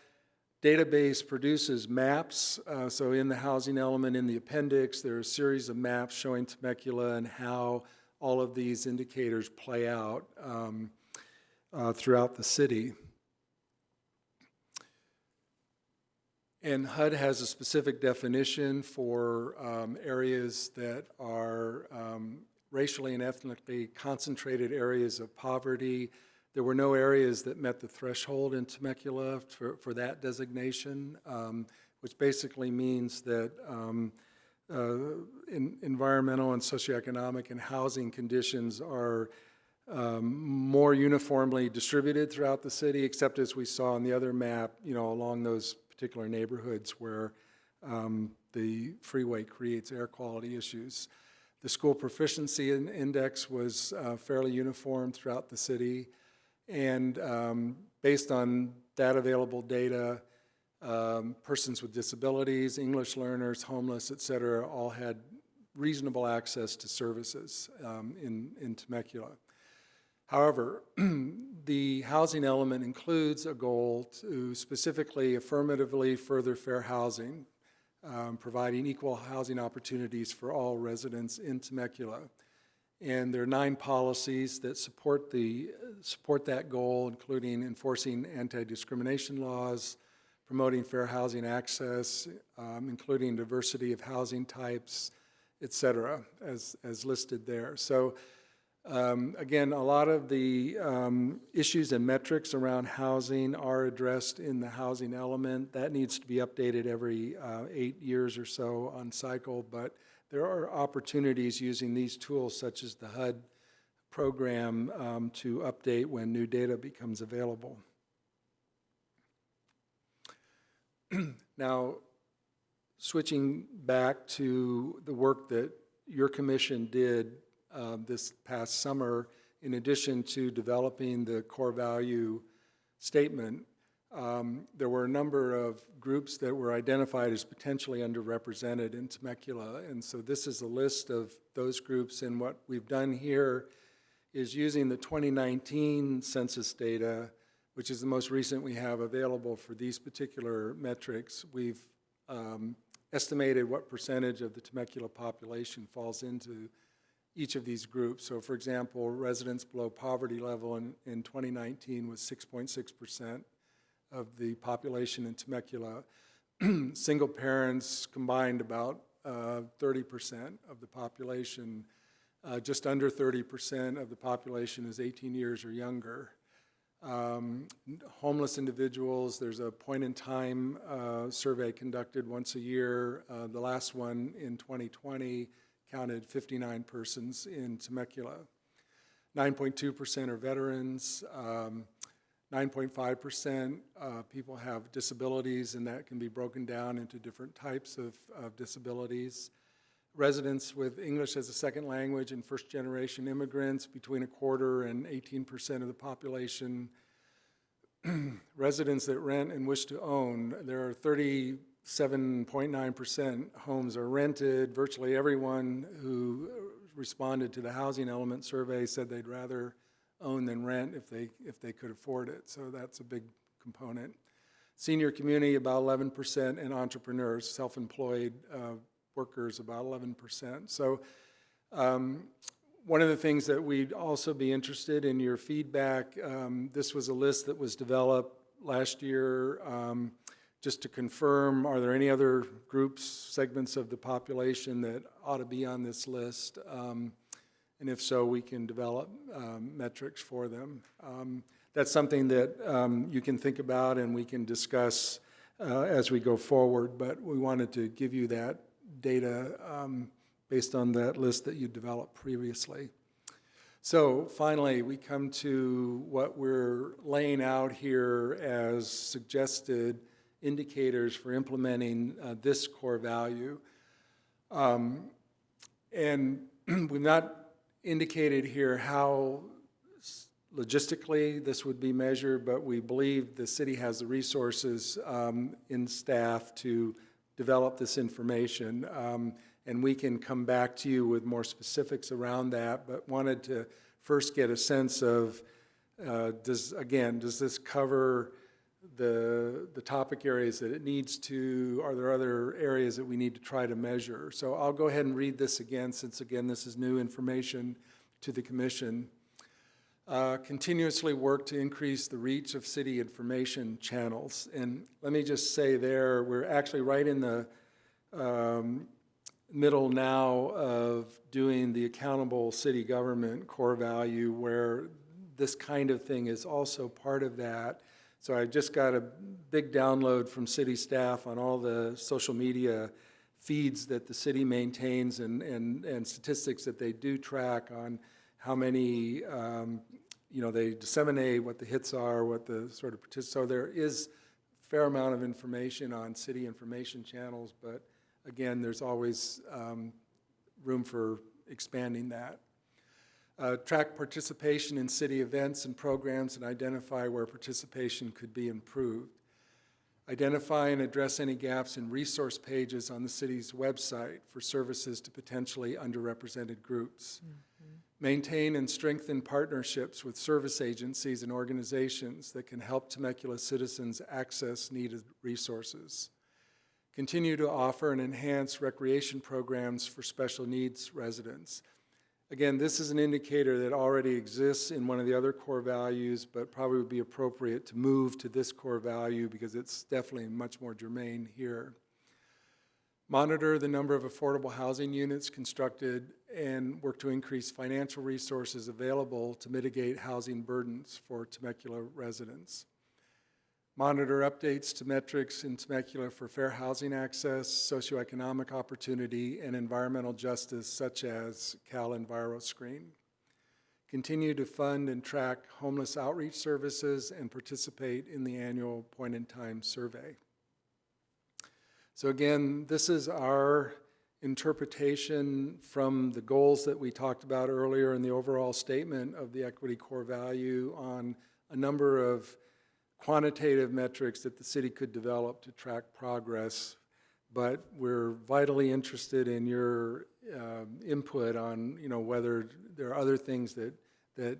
database produces maps. So in the housing element in the appendix, there are a series of maps showing Temecula and how all of these indicators play out throughout the city. And HUD has a specific definition for areas that are racially and ethnically concentrated areas of poverty. There were no areas that met the threshold in Temecula for that designation, which basically means that environmental and socioeconomic and housing conditions are more uniformly distributed throughout the city, except as we saw on the other map, along those particular neighborhoods where the freeway creates air quality issues. The school proficiency index was fairly uniform throughout the city, and based on that available data, persons with disabilities, English learners, homeless, et cetera, all had reasonable access to services in Temecula. However, the housing element includes a goal to specifically affirmatively further fair housing, providing equal housing opportunities for all residents in Temecula. And there are 9 policies that support that goal, including enforcing anti-discrimination laws, promoting fair housing access, including diversity of housing types, et cetera, as listed there. So again, a lot of the issues and metrics around housing are addressed in the housing element. That needs to be updated every 8 years or so on cycle, but there are opportunities using these tools such as the HUD program to update when new data becomes available. Now, switching back to the work that your commission did this past summer, in addition to developing the core value statement, there were a number of groups that were identified as potentially underrepresented in Temecula. And so this is a list of those groups. And what we've done here is using the 2019 census data, which is the most recent we have available for these particular metrics. We've estimated what percentage of the Temecula population falls into each of these groups. So for example, residents below poverty level in 2019 was 6.6% of the population in Temecula. Single parents combined about 30% of the population. Just under 30% of the population is 18 years or younger. Homeless individuals, there's a point-in-time survey conducted once a year. The last one in 2020 counted 59 persons in Temecula. 9.2% are veterans. 9.5% people have disabilities, and that can be broken down into different types of disabilities. Residents with English as a second language and first-generation immigrants, between 1/4 and 18% of the population. Residents that rent and wish to own, there are 37.9% homes are rented. Virtually everyone who responded to the housing element survey said they'd rather own than rent if they could afford it. So that's a big component. Senior community, about 11%, and entrepreneurs, self-employed workers, about 11%. So one of the things that we'd also be interested in your feedback, this was a list that was developed last year just to confirm, are there any other groups, segments of the population that ought to be on this list? And if so, we can develop metrics for them. That's something that you can think about and we can discuss as we go forward, but we wanted to give you that data based on that list that you developed previously. So finally, we come to what we're laying out here as suggested indicators for implementing this core value. And we've not indicated here how logistically this would be measured, but we believe the city has the resources in staff to develop this information. And we can come back to you with more specifics around that, but wanted to first get a sense of, does this cover the topic areas that it needs to? Are there other areas that we need to try to measure? So I'll go ahead and read this again, since again, this is new information to the commission. Continuously work to increase the reach of city information channels. And let me just say there, we're actually right in the middle now of doing the accountable city government core value, where this kind of thing is also part of that. So I just got a big download from city staff on all the social media feeds that the city maintains and statistics that they do track on how many, they disseminate, what the hits are, what the sort of, so there is a fair amount of information on city information channels, but again, there's always room for expanding that. Track participation in city events and programs and identify where participation could be improved. Identify and address any gaps in resource pages on the city's website for services to potentially underrepresented groups. Maintain and strengthen partnerships with service agencies and organizations that can help Temecula citizens access needed resources. Continue to offer and enhance recreation programs for special needs residents. Again, this is an indicator that already exists in one of the other core values, but probably would be appropriate to move to this core value because it's definitely much more germane here. Monitor the number of affordable housing units constructed and work to increase financial resources available to mitigate housing burdens for Temecula residents. Monitor updates to metrics in Temecula for fair housing access, socioeconomic opportunity, and environmental justice, such as Cal EnviroScreen. Continue to fund and track homeless outreach services and participate in the annual point-in-time survey. So again, this is our interpretation from the goals that we talked about earlier in the overall statement of the equity core value on a number of quantitative metrics that the city could develop to track progress. But we're vitally interested in your input on, whether there are other things that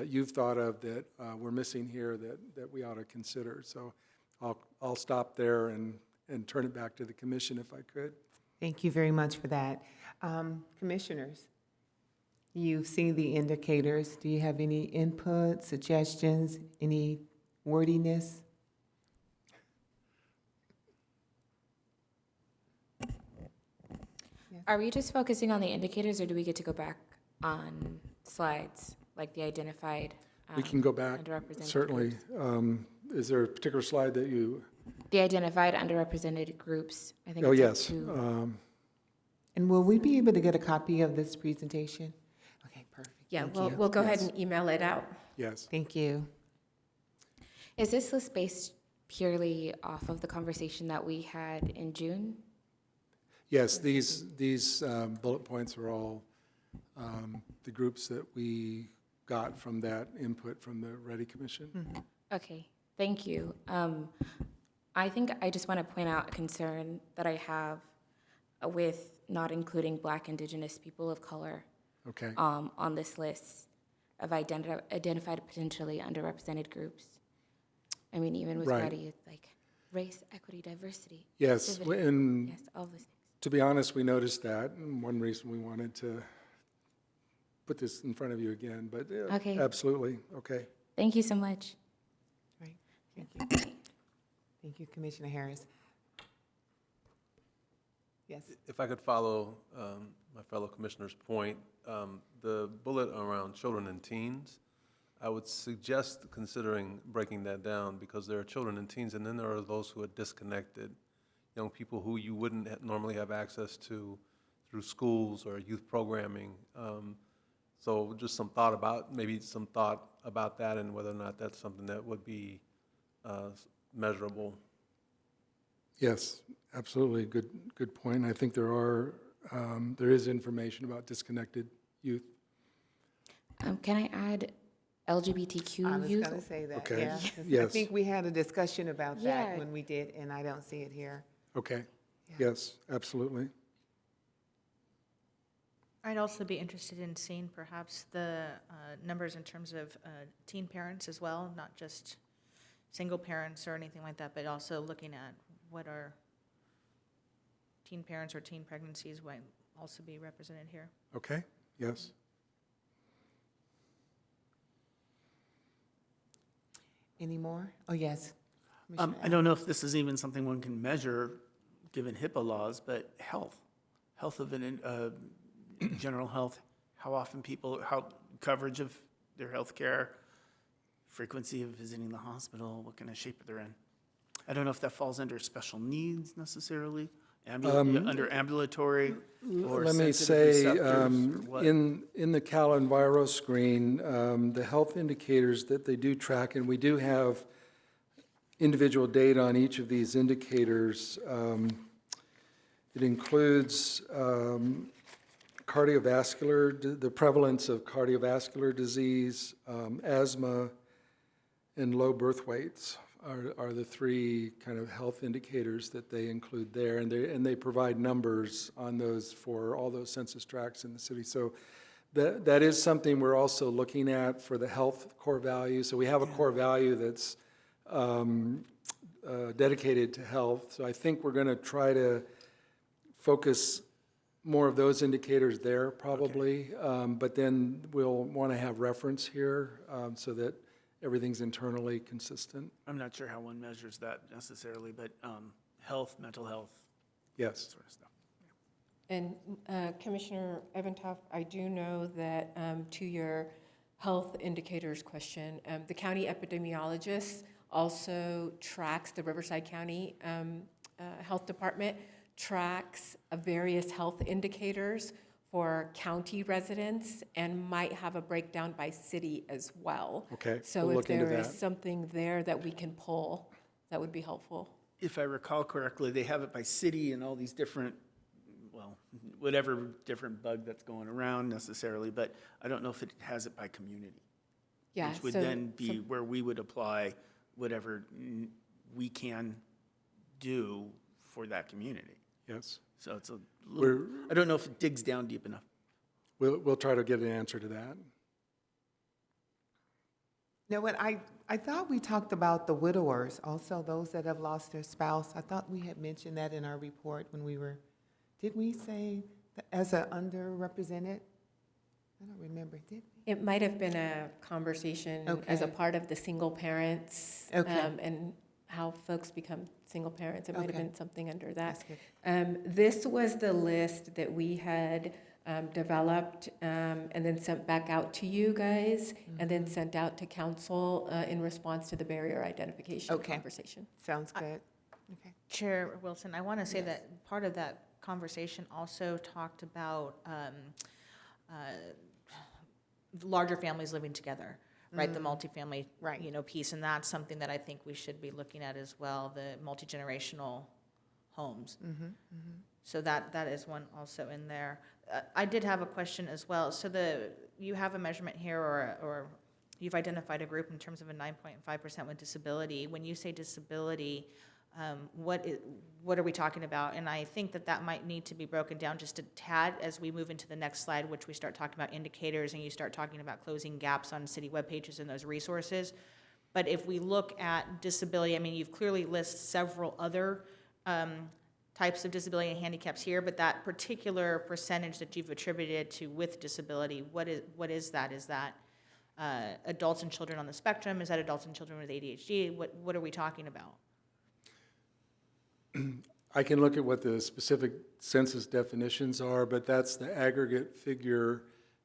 you've thought of that we're missing here that we ought to consider. So I'll stop there and turn it back to the commission if I could. Thank you very much for that. Commissioners, you've seen the indicators. Do you have any input, suggestions, any wordiness? Are we just focusing on the indicators, or do we get to go back on slides, like the identified? We can go back, underrepresented certainly. groups? Is there a particular slide that you, The identified underrepresented groups, I think. oh, it's up yes. to- And will we be able to get a copy of this presentation? Okay, perfect. Yeah, Thank we'll, you. we'll go ahead Yes. and email it out. Yes. Thank you. Is this list based purely off of the conversation that we had in June? Yes, these bullet points are all the groups that we got from that input from the REDI Commission. Okay, thank you. I think I just want to point out a concern that I have with not including Black, Indigenous, people of color Okay, on this list of identified potentially underrepresented groups. I mean, even with Right. REDI, it's like race, equity, diversity. yes, inclusivity. and Yes, all those things. to be honest, we noticed that, and one reason we wanted to put this in front of you again, but Okay. absolutely, okay. Thank you so much. Right, thank you. Thank you, Commissioner Harris. Yes, If I could follow my fellow commissioner's point, the bullet around children and teens, I would suggest considering breaking that down, because there are children and teens, and then there are those who are disconnected, young people who you wouldn't normally have access to through schools or youth programming. So just some thought about that, and whether or not that's something that would be measurable. Yes, absolutely, good point. I think there is information about disconnected youth. Can I add LGBTQ I was youth? gonna say that, Okay. yeah. 'Cause I Yes. think we had a discussion about Yeah. that when we did, and I don't see it here. Okay, Yeah. yes, absolutely. I'd also be interested in seeing perhaps the numbers in terms of teen parents as well, not just single parents or anything like that, but also looking at what are teen parents or teen pregnancies might also be represented here. Okay, yes. Any more? Oh, yes. I Commissioner don't know if this is even something one can measure, given HIPAA laws, but health of general health, how often how coverage of their health care, frequency of visiting the hospital, what kind of shape they're in. I don't know if that falls under special needs necessarily, under ambulatory or Let me sensitive say, receptors or what. in the Cal Enviro screen, the health indicators that they do track, and we do have individual data on each of these indicators. It includes cardiovascular, the prevalence of cardiovascular disease, asthma, and low birth weights are the three kind of health indicators that they include there, and they provide numbers on those for all those census tracts in the city. So that is something we're also looking at for the health core value. So we have a core value that's dedicated to health. So I think we're going to try to focus more of those indicators there probably, but then we'll want to have reference here so that everything's internally consistent. I'm not sure how one measures that necessarily, but health, mental health, Yes. sort of stuff. And Commissioner Evanoff, I do know that to your health indicators question, the county epidemiologist also tracks, the Riverside County Health Department tracks various health indicators for county residents and might have a breakdown by city as well. Okay, So we'll if look into there is that. something there that we can pull, that would be helpful. if I recall correctly, they have it by city and all these different, well, whatever different bug that's going around necessarily, but I don't know if it has it by community. Yeah, Which would so- then be so- where we would apply whatever we can do for that community. Yes. So it's a We're- little, I don't know if it digs down deep enough. We'll try to get an answer to that. Now, what I thought we talked about the widowers, also those that have lost their spouse. I thought we had mentioned that in our report when we were, did we say that as a underrepresented? I don't remember, did we? It might have been a conversation as a Okay. part of the single parents. Okay. And how folks become single parents. It might have Okay. been something under that. That's good. This was the list that we had developed and then sent back out to you guys, and then sent out to council in response to the barrier identification Okay. conversation. Sounds good. Okay. Chair Wilson, I want to say Yes. that part of that conversation also talked about larger families living together, right? The multifamily, Right. piece, and that's something that I think we should be looking at as well, the multi-generational homes. So that is one also in there. I did have a question as well. So you have a measurement here, or you've identified a group in terms of a 9.5% with disability. When you say disability, what are we talking about? And I think that might need to be broken down just a tad as we move into the next slide, which we start talking about indicators and you start talking about closing gaps on city web pages and those resources. But if we look at disability, I mean, you've clearly listed several other types of disability and handicaps here, but that particular percentage that you've attributed to with disability, what is that? Is that adults and children on the spectrum? Is that adults and children with ADHD? What are we talking about? I can look at what the specific census definitions are, but that's the aggregate figure,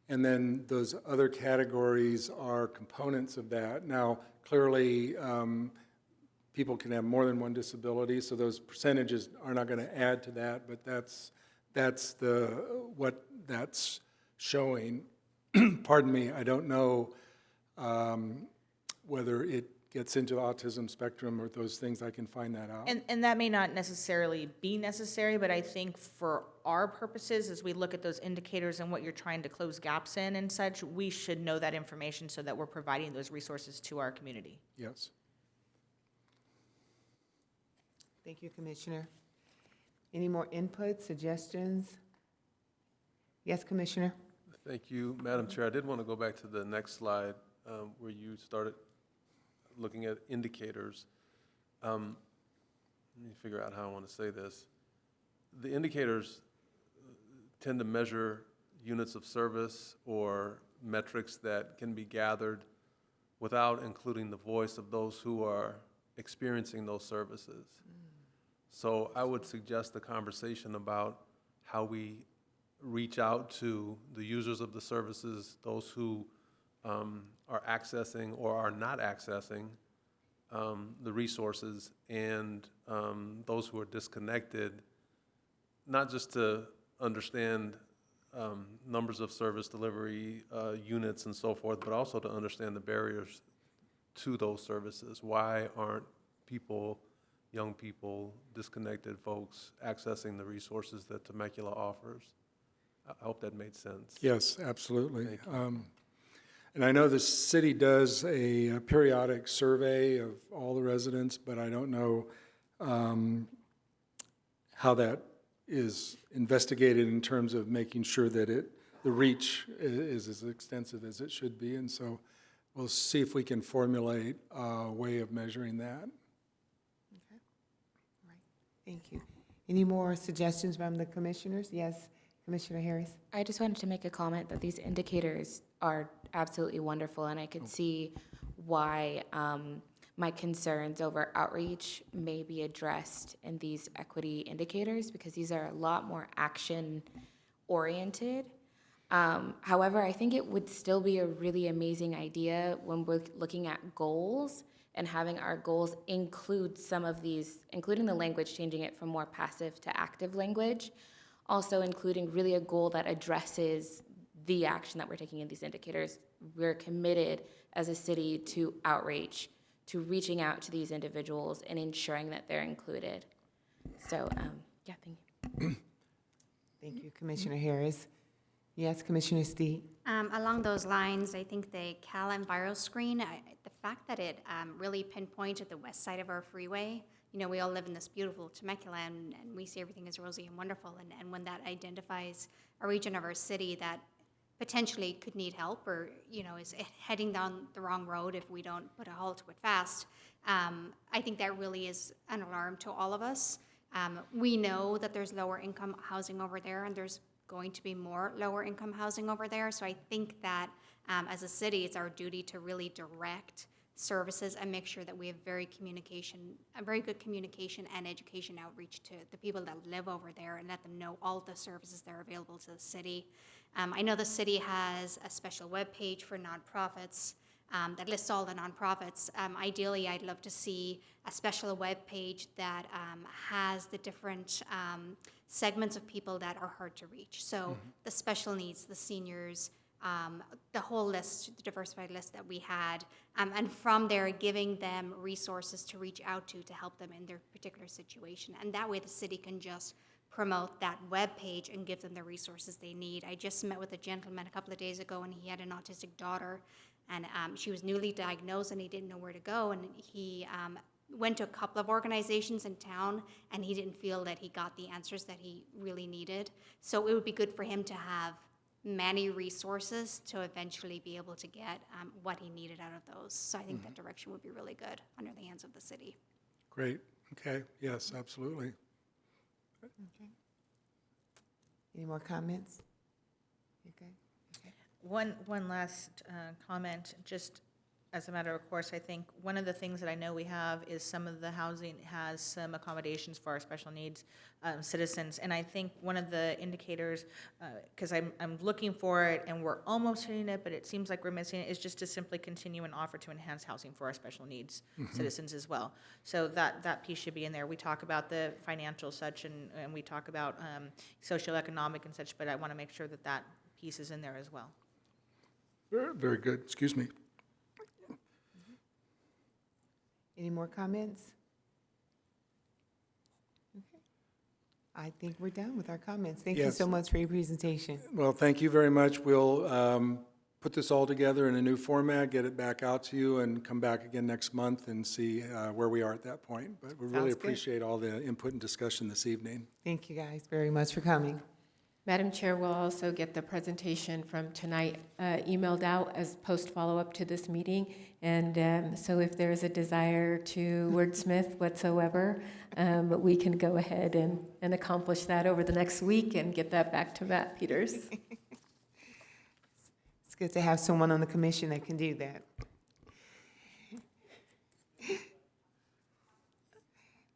and then those other categories are components of that. Now, clearly, people can have more than one disability, so those percentages are not going to add to that, but that's what that's showing. Pardon me, I don't know whether it gets into autism spectrum or those things. I can find that out. And that may not necessarily be necessary, but I think for our purposes, as we look at those indicators and what you're trying to close gaps in and such, we should know that information so that we're providing those resources to our community. Yes. Thank you, Commissioner. Any more input, suggestions? Yes, Commissioner? Thank you, Madam Chair. I did want to go back to the next slide where you started looking at indicators. Let me figure out how I want to say this. The indicators tend to measure units of service or metrics that can be gathered without including the voice of those who are experiencing those services. So I would suggest a conversation about how we reach out to the users of the services, those who are accessing or are not accessing the resources, and those who are disconnected, not just to understand numbers of service delivery units and so forth, but also to understand the barriers to those services. Why aren't people, young people, disconnected folks accessing the resources that Temecula offers? I hope that made sense. Yes, absolutely. And I know the city does a periodic survey of all the residents, but I don't know how that is investigated in terms of making sure that the reach is as extensive as it should be. And so we'll see if we can formulate a way of measuring that. Okay. All right. Thank you. Any more suggestions from the commissioners? Yes, Commissioner Harris? I just wanted to make a comment that these indicators are absolutely wonderful, and I could see why my concerns over outreach may be addressed in these equity indicators, because these are a lot more action-oriented. However, I think it would still be a really amazing idea when we're looking at goals and having our goals include some of these, including the language, changing it from more passive to active language, also including really a goal that addresses the action that we're taking in these indicators. We're committed as a city to outreach, to reaching out to these individuals and ensuring that they're included. So, yeah, thank you. Thank you, Commissioner Harris. Yes, Commissioner Steed? Along those lines, I think the Cal Enviro screen, the fact that it really pinpointed the west side of our freeway, you know, we all live in this beautiful Temecula, and we see everything as rosy and wonderful, and when that identifies a region of our city that potentially could need help, or, you know, is heading down the wrong road if we don't put a halt to it fast, I think that really is an alarm to all of us. We know that there's lower income housing over there, and there's going to be more lower income housing over there. So I think that as a city, it's our duty to really direct services and make sure that we have a very good communication and education outreach to the people that live over there, and let them know all the services that are available to the city. I know the city has a special webpage for nonprofits that lists all the nonprofits. Ideally, I'd love to see a special webpage that has the different segments of people that are hard to reach. So the special needs, the seniors, the whole list, the diversified list that we had, and from there giving them resources to reach out to help them in their particular situation. And that way the city can just promote that webpage and give them the resources they need. I just met with a gentleman a couple of days ago, and he had an autistic daughter, and she was newly diagnosed, and he didn't know where to go, and he went to a couple of organizations in town, and he didn't feel that he got the answers that he really needed. So it would be good for him to have many resources to eventually be able to get what he needed out of those. So I think that direction would be really good under the hands of the city. Great, okay, yes, absolutely. Okay. Any more comments? You good? Okay. One last comment, just as a matter of course, I think one of the things that I know we have is some of the housing has some accommodations for our special needs citizens. And I think one of the indicators, because I'm looking for it and we're almost hitting it, but it seems like we're missing it, is just to simply continue and offer to enhance housing for our special needs citizens as well. So that piece should be in there. We talk about the financial such, and we talk about socioeconomic and such, but I want to make sure that that piece is in there as well. Very, very good, excuse me. Any more comments? Okay. I think we're done with our comments. Thank you Yes. so much for your presentation. Well, thank you very much. We'll put this all together in a new format, get it back out to you, and come back again next month and see where we are at that point. But we really Sounds good. appreciate all the input and discussion this evening. Thank you guys very much for coming. Madam Chair, we'll also get the presentation from tonight emailed out as post follow-up to this meeting. And so if there's a desire to wordsmith whatsoever, we can go ahead and accomplish that over the next week and get that back to Matt Peters. It's good to have someone on the commission that can do that.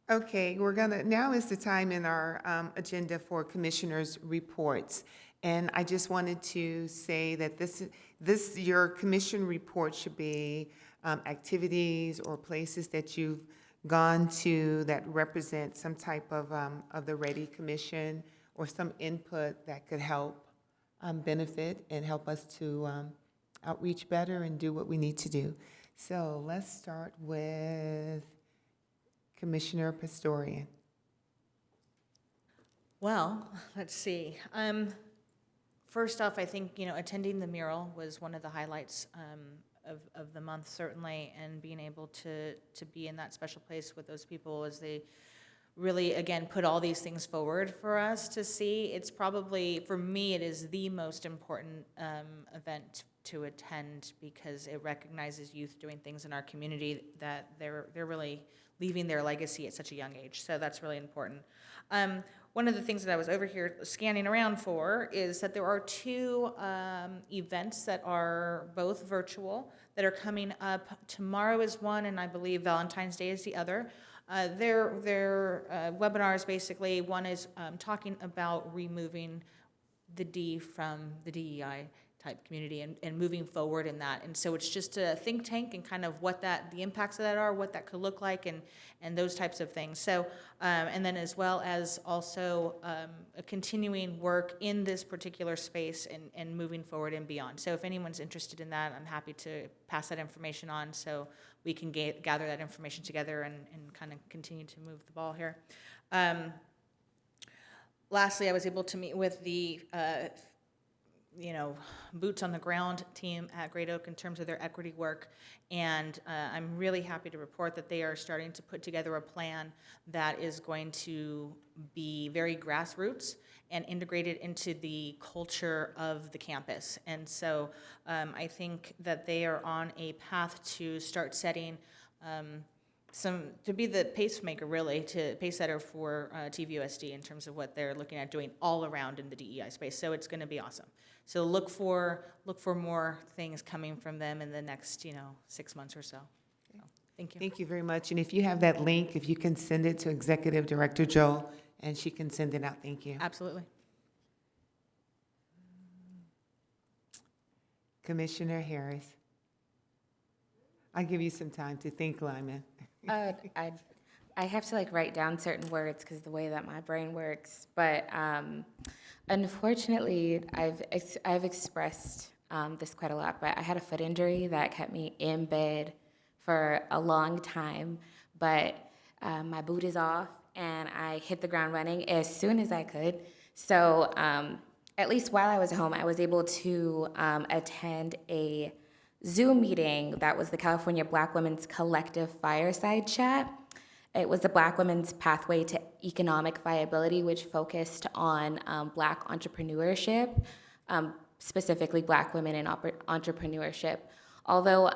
Okay, now is the time in our agenda for commissioners' reports. And I just wanted to say that your commission report should be activities or places that you've gone to that represent some type of the REDI Commission, or some input that could help benefit and help us to outreach better and do what we need to do. So let's start with Commissioner Pastorian. Well, let's see. First off, I think, attending the mural was one of the highlights of the month, certainly, and being able to be in that special place with those people as they really, again, put all these things forward for us to see. It's probably, for me, it is the most important event to attend, because it recognizes youth doing things in our community that they're really leaving their legacy at such a young age. So that's really important. One of the things that I was over here scanning around for is that there are two events that are both virtual that are coming up. Tomorrow is one, and I believe Valentine's Day is the other. Their webinars, basically, one is talking about removing the D from the DEI type community and moving forward in that. And so it's just a think tank and kind of what the impacts of that are, what that could look like, and those types of things. So, and then as well as also a continuing work in this particular space and moving forward and beyond. So if anyone's interested in that, I'm happy to pass that information on so we can gather that information together and kind of continue to move the ball here. Lastly, I was able to meet with the boots on the ground team at Great Oak in terms of their equity work. And I'm really happy to report that they are starting to put together a plan that is going to be very grassroots and integrated into the culture of the campus. And so I think that they are on a path to start setting to be the pacemaker, really, pace setter for TVUSD in terms of what they're looking at doing all around in the DEI space. So it's going to be awesome. So look for more things coming from them in the next 6 months or so. Thank you. Thank you very much. And if you have that link, if you can send it to Executive Director Joe, and she can send it out. Thank you. Absolutely. Commissioner Harris. I'll give you some time to think, Lyman. I have to write down certain words because the way that my brain works. But unfortunately, I've expressed this quite a lot. But I had a foot injury that kept me in bed for a long time. But my boot is off, and I hit the ground running as soon as I could. So at least while I was home, I was able to attend a Zoom meeting that was the California Black Women's Collective Fireside Chat. It was the Black Women's Pathway to Economic Viability, which focused on Black entrepreneurship, specifically Black women in entrepreneurship. Although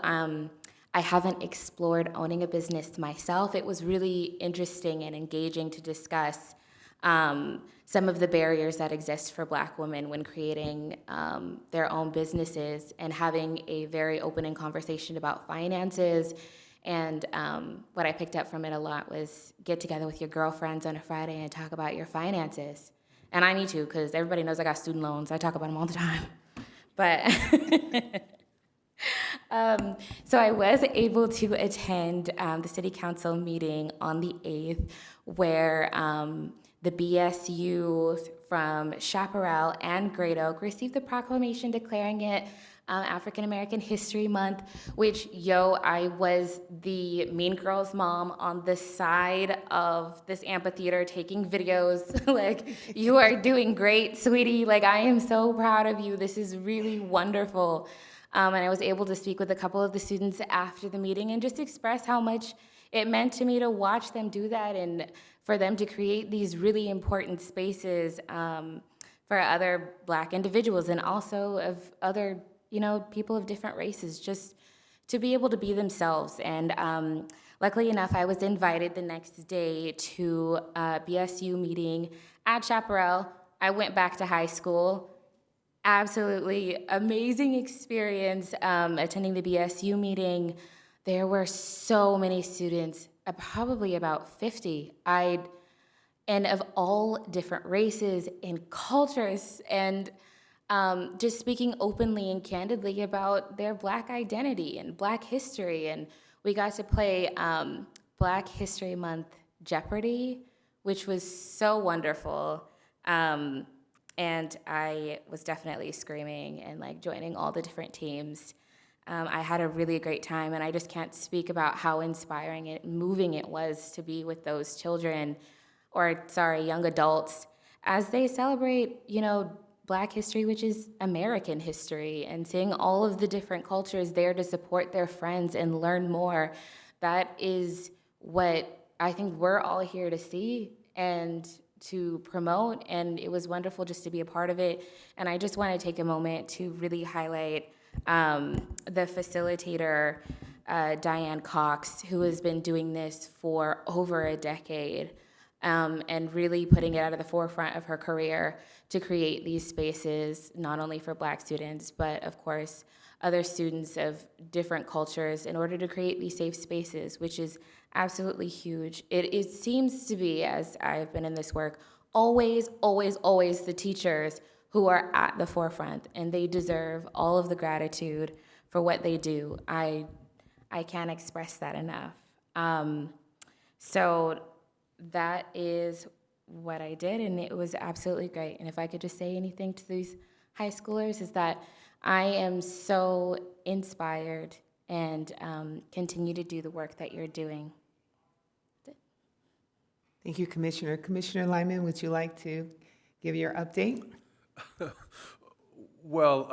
I haven't explored owning a business myself, it was really interesting and engaging to discuss some of the barriers that exist for Black women when creating their own businesses and having a very open and conversation about finances. And what I picked up from it a lot was get together with your girlfriends on a Friday and talk about your finances. And I need to, because everybody knows I got student loans. I talk about them all the time. But so I was able to attend the city council meeting on the 8th where the BSU from Chaparral and Great Oak received the proclamation declaring it African American History Month, which, I was the Mean Girls mom on the side of this amphitheater taking videos. You are doing great, sweetie. I am so proud of you. This is really wonderful. And I was able to speak with a couple of the students after the meeting and just express how much it meant to me to watch them do that and for them to create these really important spaces for other Black individuals and also of other, people of different races, just to be able to be themselves. And luckily enough, I was invited the next day to a BSU meeting at Chaparral. I went back to high school. Absolutely amazing experience attending the BSU meeting. There were so many students, probably about 50, and of all different races and cultures, and just speaking openly and candidly about their Black identity and Black history. And we got to play Black History Month Jeopardy, which was so wonderful. And I was definitely screaming and joining all the different teams. I had a really great time, and I just can't speak about how inspiring and moving it was to be with those children, young adults, as they celebrate, Black history, which is American history, and seeing all of the different cultures there to support their friends and learn more. That is what I think we're all here to see and to promote, and it was wonderful just to be a part of it. And I just want to take a moment to really highlight the facilitator, Diane Cox, who has been doing this for over a decade, and really putting it out of the forefront of her career to create these spaces, not only for Black students, but of course, other students of different cultures, in order to create these safe spaces, which is absolutely huge. It seems to be, as I've been in this work, always the teachers who are at the forefront, and they deserve all of the gratitude for what they do. I can't express that enough. So that is what I did, and it was absolutely great. And if I could just say anything to these high schoolers, is that I am so inspired and continue to do the work that you're doing. Thank you, Commissioner. Commissioner Lyman, would you like to give your update? Well,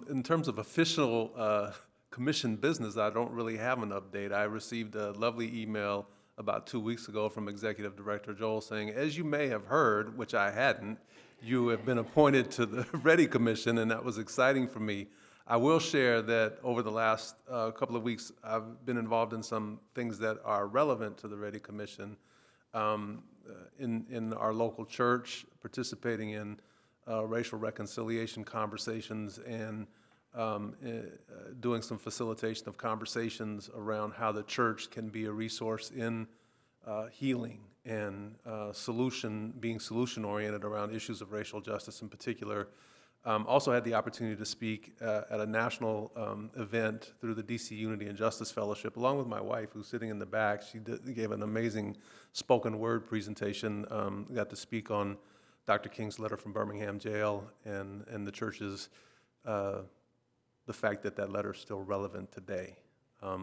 in terms of official commission business, I don't really have an update. I received a lovely email about 2 weeks ago from Executive Director Joel saying, as you may have heard, which I hadn't, you have been appointed to the REDI Commission, and that was exciting for me. I will share that over the last couple of weeks, I've been involved in some things that are relevant to the REDI Commission in our local church, participating in racial reconciliation conversations and doing some facilitation of conversations around how the church can be a resource in healing and being solution-oriented around issues of racial justice in particular. Also had the opportunity to speak at a national event through the DC Unity and Justice Fellowship, along with my wife, who's sitting in the back. She gave an amazing spoken word presentation. Got to speak on Dr. King's letter from Birmingham jail and the church's, the fact that that letter is still relevant today.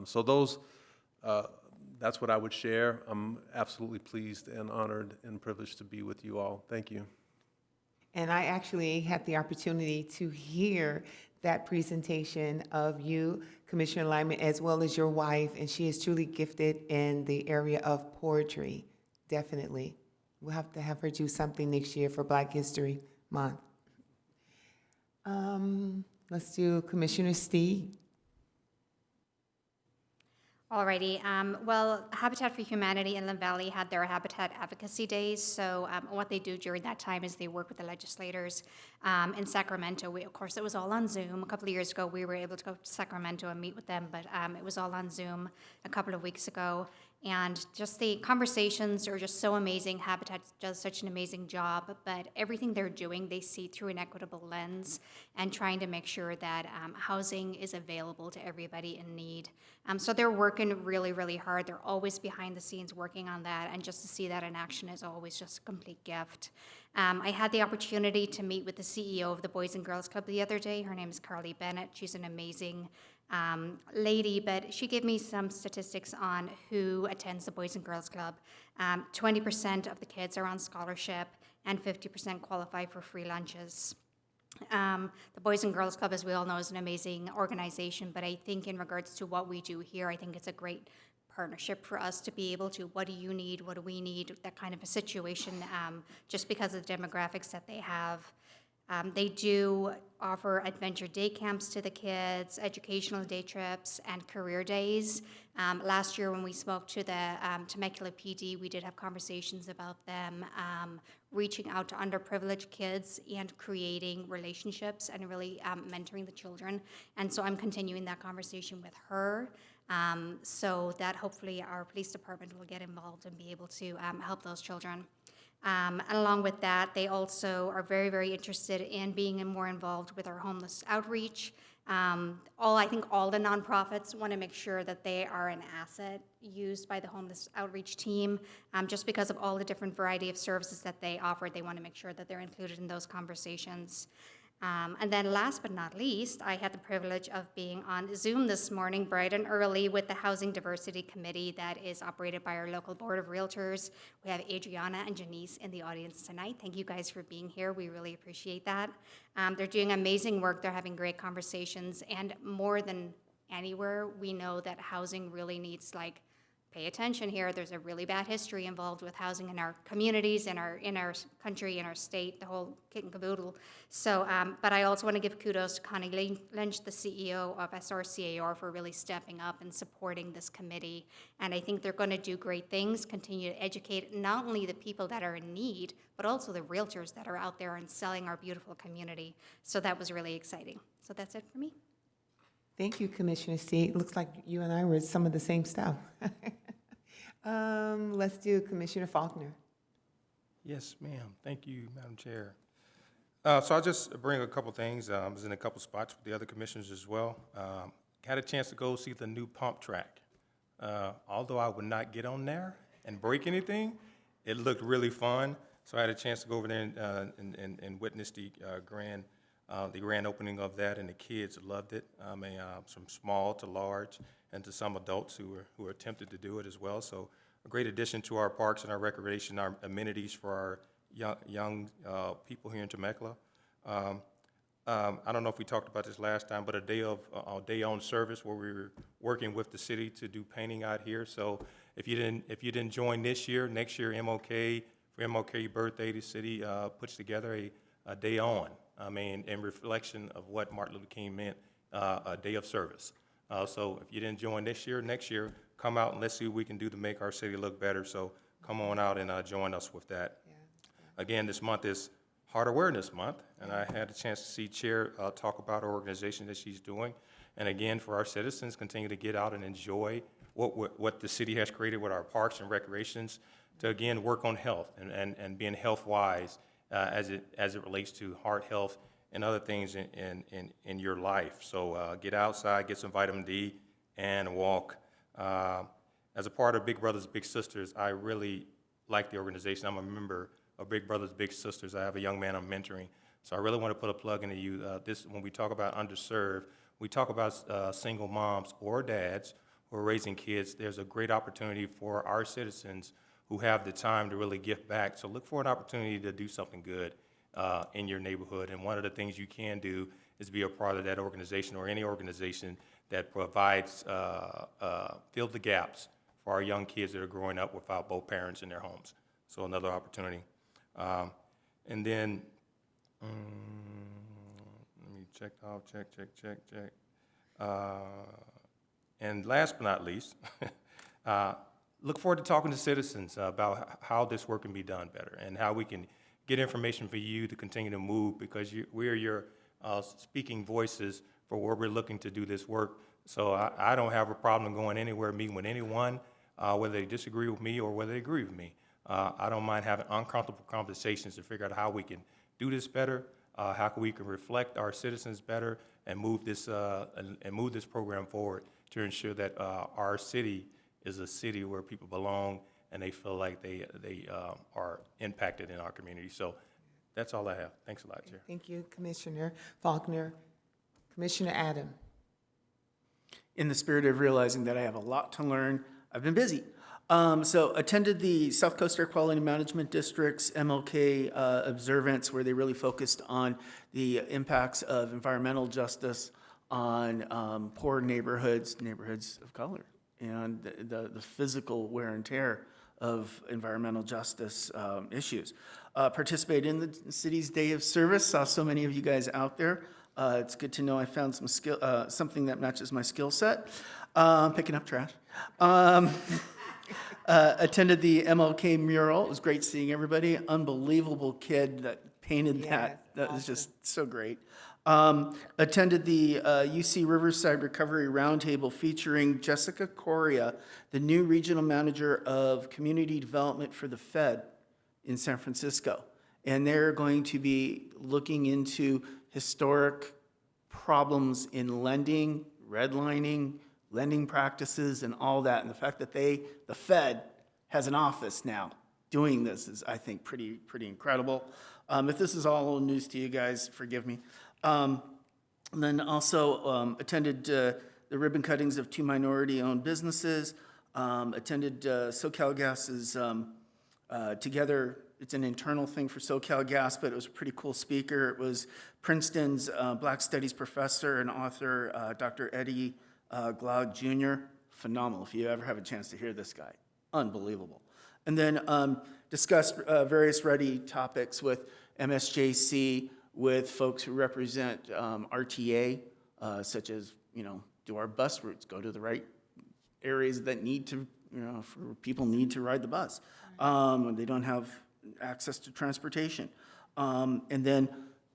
So that's what I would share. I'm absolutely pleased and honored and privileged to be with you all. Thank you. And I actually had the opportunity to hear that presentation of you, Commissioner Lyman, as well as your wife, and she is truly gifted in the area of poetry, definitely. We'll have to have her do something next year for Black History Month. Let's do Commissioner Stee. Alrighty, well, Habitat for Humanity in Lynn Valley had their Habitat Advocacy Days, so what they do during that time is they work with the legislators in Sacramento. Of course, it was all on Zoom. A couple of years ago, we were able to go to Sacramento and meet with them, but it was all on Zoom a couple of weeks ago. And just the conversations are just so amazing. Habitat does such an amazing job, but everything they're doing, they see through an equitable lens and trying to make sure that housing is available to everybody in need. So they're working really, really hard. They're always behind the scenes working on that, and just to see that in action is always just a complete gift. I had the opportunity to meet with the CEO of the Boys and Girls Club the other day. Her name is Carly Bennett. She's an amazing lady, but she gave me some statistics on who attends the Boys and Girls Club. 20% of the kids are on scholarship, and 50% qualify for free lunches. The Boys and Girls Club, as we all know, is an amazing organization, but I think in regards to what we do here, I think it's a great partnership for us to be able to, what do you need, what do we need, that kind of a situation, just because of the demographics that they have. They do offer adventure day camps to the kids, educational day trips, and career days. Last year when we spoke to the Temecula PD, we did have conversations about them reaching out to underprivileged kids and creating relationships and really mentoring the children. And so I'm continuing that conversation with her so that hopefully our police department will get involved and be able to help those children. And along with that, they also are very, very interested in being more involved with our homeless outreach. I think all the nonprofits want to make sure that they are an asset used by the homeless outreach team. Just because of all the different variety of services that they offer, they want to make sure that they're included in those conversations. And then last but not least, I had the privilege of being on Zoom this morning, bright and early, with the Housing Diversity Committee that is operated by our local Board of Realtors. We have Adriana and Janice in the audience tonight. Thank you guys for being here. We really appreciate that. They're doing amazing work. They're having great conversations. And more than anywhere, we know that housing really needs, pay attention here. There's a really bad history involved with housing in our communities, in our country, in our state, the whole kit and caboodle. So, but I also want to give kudos to Connie Lynch, the CEO of SRCAR, for really stepping up and supporting this committee. And I think they're going to do great things, continue to educate not only the people that are in need, but also the realtors that are out there and selling our beautiful community. So that was really exciting. So that's it for me. Thank you, Commissioner Stee. It looks like you and I were some of the same stuff. Let's do Commissioner Faulkner. Yes, ma'am. Thank you, Madam Chair. So I'll just bring a couple things. I was in a couple spots with the other commissioners as well. Had a chance to go see the new pump track. Although I would not get on there and break anything, it looked really fun. So I had a chance to go over there and witness the grand opening of that, and the kids loved it. From small to large, and to some adults who were tempted to do it as well. So a great addition to our parks and our recreation, our amenities for our young people here in Temecula. I don't know if we talked about this last time, but a day on service where we were working with the city to do painting out here. So if you didn't join this year, next year for MLK birthday, the city puts together a day on. In reflection of what Martin Luther King meant, a day of service. So if you didn't join this year, next year, come out and let's see what we can do to make our city look better. So come on out and join us with that. Again, this month is Heart Awareness Month, and I had a chance to see Chair talk about our organization that she's doing. And again, for our citizens, continue to get out and enjoy what the city has created with our parks and recreations to, again, work on health and being health-wise as it relates to heart health and other things in your life. So get outside, get some vitamin D, and walk. As a part of Big Brothers Big Sisters, I really like the organization. I'm a member of Big Brothers Big Sisters. I have a young man I'm mentoring. So I really want to put a plug into you. When we talk about underserved, we talk about single moms or dads who are raising kids. There's a great opportunity for our citizens who have the time to really give back. So look for an opportunity to do something good in your neighborhood. And one of the things you can do is be a part of that organization or any organization that provides, fill the gaps for our young kids that are growing up without both parents in their homes. So another opportunity. And then, let me check. And last but not least, look forward to talking to citizens about how this work can be done better and how we can get information for you to continue to move, because we are your speaking voices for where we're looking to do this work. So I don't have a problem going anywhere, meeting with anyone, whether they disagree with me or whether they agree with me. I don't mind having uncomfortable conversations to figure out how we can do this better, how we can reflect our citizens better, and move this program forward to ensure that our city is a city where people belong and they feel like they are impacted in our community. So that's all I have. Thanks a lot, Chair. Thank you, Commissioner Faulkner. Commissioner Adam. In the spirit of realizing that I have a lot to learn, I've been busy. So attended the South Coast Air Quality Management District's MLK observance, where they really focused on the impacts of environmental justice on poor neighborhoods of color, and the physical wear and tear of environmental justice issues. Participated in the city's Day of Service, saw so many of you guys out there. It's good to know I found something that matches my skill set, picking up trash. Attended the MLK mural. It was great seeing everybody. Unbelievable kid that painted that. That was just so great. Attended the UC Riverside Recovery Roundtable featuring Jessica Correa, the new regional manager of community development for the Fed in San Francisco. And they're going to be looking into historic problems in lending, redlining, lending practices, and all that. And the fact that the Fed has an office now doing this is, I think, pretty incredible. If this is all news to you guys, forgive me. And then also attended the ribbon cuttings of 2 minority-owned businesses. Attended SoCalGas's Together. It's an internal thing for SoCalGas, but it was a pretty cool speaker. It was Princeton's Black Studies professor and author, Dr. Eddie Glaude Jr. Phenomenal. If you ever have a chance to hear this guy, unbelievable. And then discussed various REDI topics with MSJC, with folks who represent RTA, such as, do our bus routes go to the right areas that need to, for people need to ride the bus. They don't have access to transportation. And then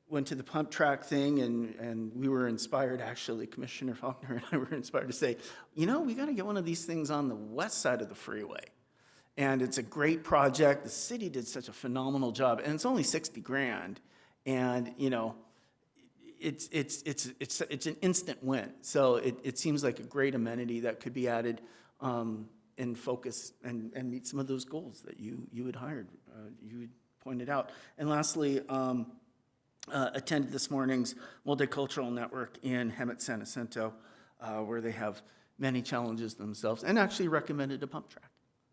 went to the pump track thing, and we were inspired, actually, Commissioner Faulkner and I were inspired to say, we got to get one of these things on the west side of the freeway. And it's a great project. The city did such a phenomenal job, and it's only $60,000. And, you know, it's an instant win. So it seems like a great amenity that could be added and focus and meet some of those goals that you had hired, you had pointed out. And lastly, attended this morning's multicultural network in Hemet San Jacinto, where they have many challenges themselves, and actually recommended a pump track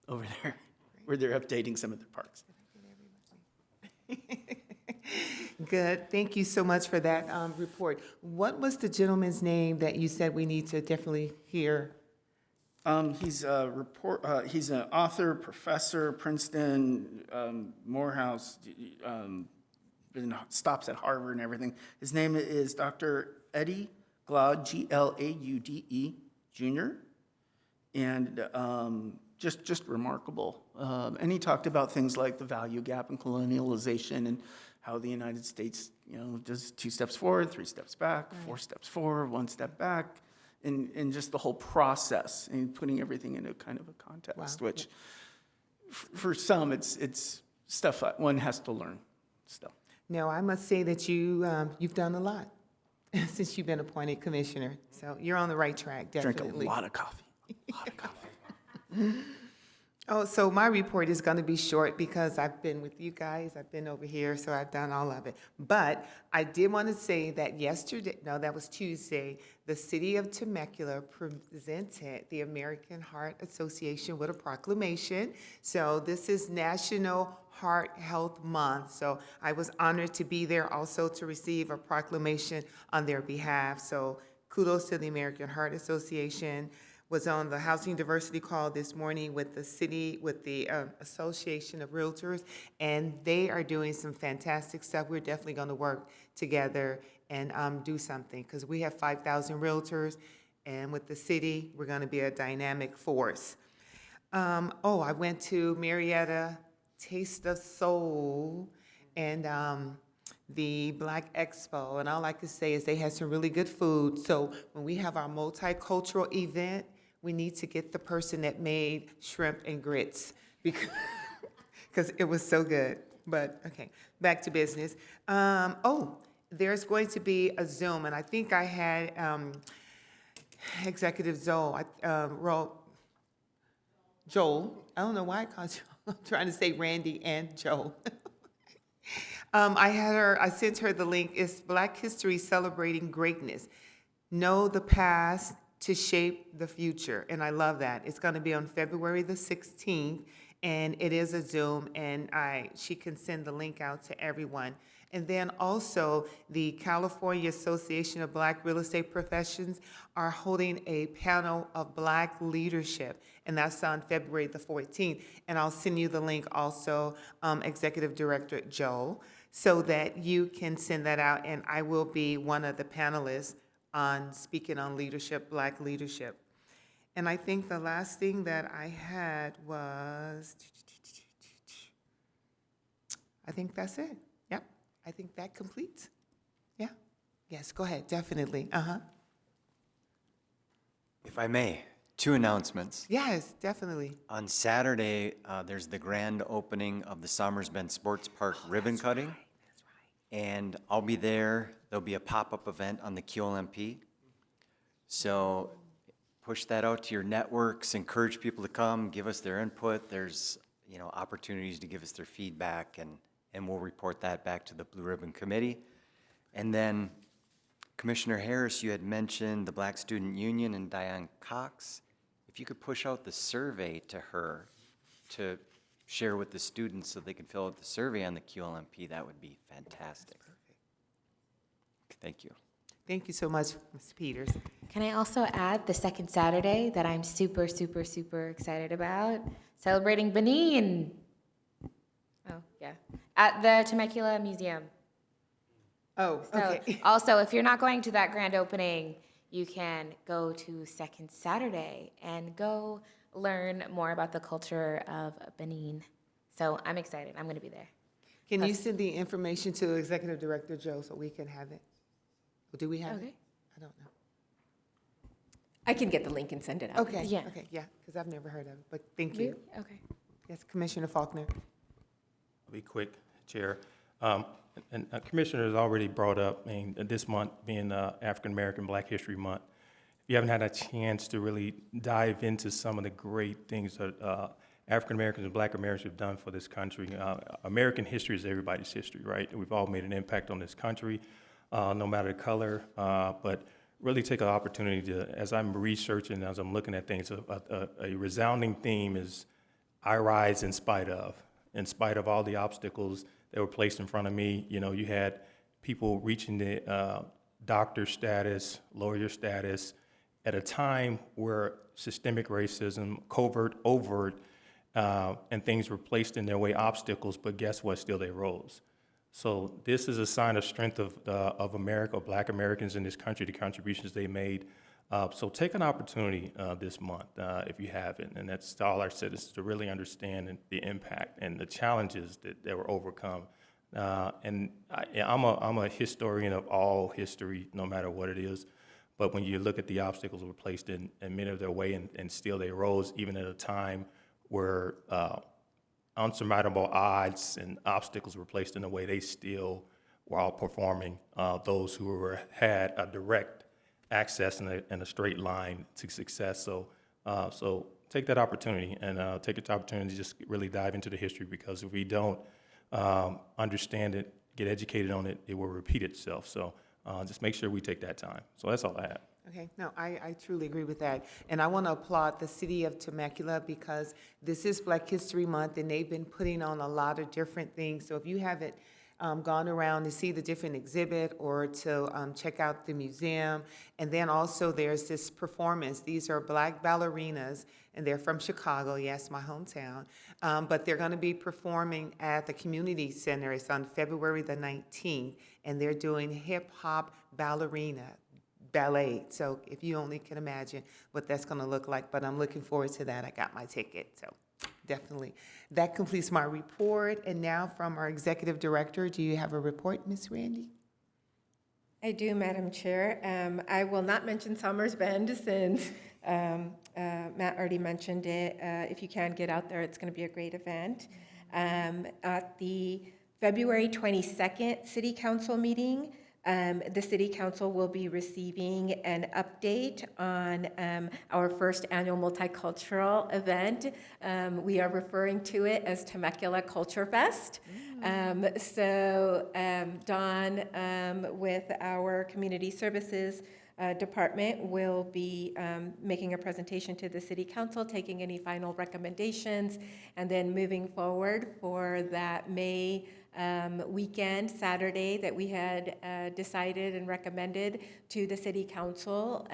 over there, where they're updating some of their parks. Good. Thank you so much for that report. What was the gentleman's name that you said we need to definitely hear? He's an author, professor, Princeton, Morehouse, stops at Harvard and everything. His name is Dr. Eddie Glaude, Glaude, Jr., and just remarkable. And he talked about things like the value gap and colonialization and how the United States, you know, does 2 steps forward, 3 steps back, 4 steps forward, 1 step back, and just the whole process and putting everything into kind of a context, which for some it's stuff that one has to learn still. No, I must say that you've done a lot since you've been appointed commissioner. So you're on the right track, definitely. Drink a lot of coffee. Oh, so my report is going to be short because I've been with you guys. I've been over here, so I've done all of it. But I did want to say that that was Tuesday, the city of Temecula presented the American Heart Association with a proclamation. So this is National Heart Health Month. So I was honored to be there also to receive a proclamation on their behalf. So kudos to the American Heart Association. Was on the Housing Diversity Call this morning with the Association of Realtors, and they are doing some fantastic stuff. We're definitely going to work together and do something, because we have 5,000 realtors, and with the city, we're going to be a dynamic force. I went to Marietta Taste of Soul and the Black Expo, and all I can say is they had some really good food. So when we have our multicultural event, we need to get the person that made shrimp and grits because it was so good. But okay, back to business. There's going to be a Zoom, and I think I had Executive Joel. I don't know why I called you. I'm trying to say Randy and Joel. I sent her the link. It's Black History Celebrating Greatness. Know the past to shape the future. And I love that. It's going to be on February the 16th, and it is a Zoom, and she can send the link out to everyone. And then also, the California Association of Black Real Estate Professions are holding a panel of Black leadership, and that's on February the 14th. And I'll send you the link also, Executive Director Joe, so that you can send that out, and I will be one of the panelists on speaking on leadership, Black leadership. And I think the last thing that I had was, I think that's it. Yep, I think that completes. Yeah, yes, go ahead, definitely, If I may, 2 announcements. Yes, definitely. On Saturday, there's the grand opening of the Somers Bend Sports Park ribbon cutting. And I'll be there. There'll be a pop-up event on the QLMP. So push that out to your networks, encourage people to come, give us their input. There's, opportunities to give us their feedback, and we'll report that back to the Blue Ribbon Committee. And then Commissioner Harris, you had mentioned the Black Student Union and Diane Cox. If you could push out the survey to her to share with the students so they can fill out the survey on the QLMP, that would be fantastic. Thank you. Thank you so much, Ms. Peters. Can I also add the second Saturday that I'm super, super, super excited about? Celebrating Benin. Oh, yeah. At the Temecula Museum. Oh, So okay. also, if you're not going to that grand opening, you can go to second Saturday and go learn more about the culture of Benin. So I'm excited. I'm going to be there. Can you send the information to Executive Director Joe so we can have it? Or do we have it? Okay. I don't know. I can get the link and send it out. Okay, Yeah. okay, yeah, because I've never heard of it, but thank you. Really? Okay. Yes, Commissioner Faulkner. I'll be quick, Chair. And Commissioner has already brought up, I mean, this month being African American Black History Month. If you haven't had a chance to really dive into some of the great things that African Americans and Black Americans have done for this country, American history is everybody's history, right? We've all made an impact on this country, no matter the color, but really take an opportunity to, as I'm researching, as I'm looking at things, a resounding theme is I rise in spite of all the obstacles that were placed in front of me. You know, you had people reaching the doctor status, lawyer status, at a time where systemic racism, covert, overt, and things were placed in their way, obstacles, but guess what, still they rose. So this is a sign of strength of America, of Black Americans in this country, the contributions they made. So take an opportunity this month, if you haven't, and that's to all our citizens to really understand the impact and the challenges that were overcome. I'm a historian of all history, no matter what it is. But when you look at the obstacles that were placed in many of their way, and still they rose, even at a time where unsurmountable odds and obstacles were placed in the way, they still were outperforming those who had a direct access in a straight line to success. So take that opportunity and take the opportunity to just really dive into the history, because if we don't understand it, get educated on it, it will repeat itself. So just make sure we take that time. So that's all I have. Okay, no, I truly agree with that. And I want to applaud the city of Temecula, because this is Black History Month and they've been putting on a lot of different things. So if you haven't gone around to see the different exhibit or to check out the museum, and then also there's this performance. These are Black ballerinas, and they're from Chicago, yes, my hometown. But they're going to be performing at the community center. It's on February the 19th, and they're doing hip hop ballet. So if you only can imagine what that's going to look like, but I'm looking forward to that. I got my ticket, so definitely. That completes my report. And now from our executive director, do you have a report, Ms. Randy? I do, Madam Chair. I will not mention Summers Bend since Matt already mentioned it. If you can get out there, it's going to be a great event. At the February 22nd City Council meeting, the City Council will be receiving an update on our first annual multicultural event. We are referring to it as Temecula Culture Fest. Dawn, with our Community Services Department, will be making a presentation to the City Council, taking any final recommendations, and then moving forward for that May weekend, Saturday, that we had decided and recommended to the City Council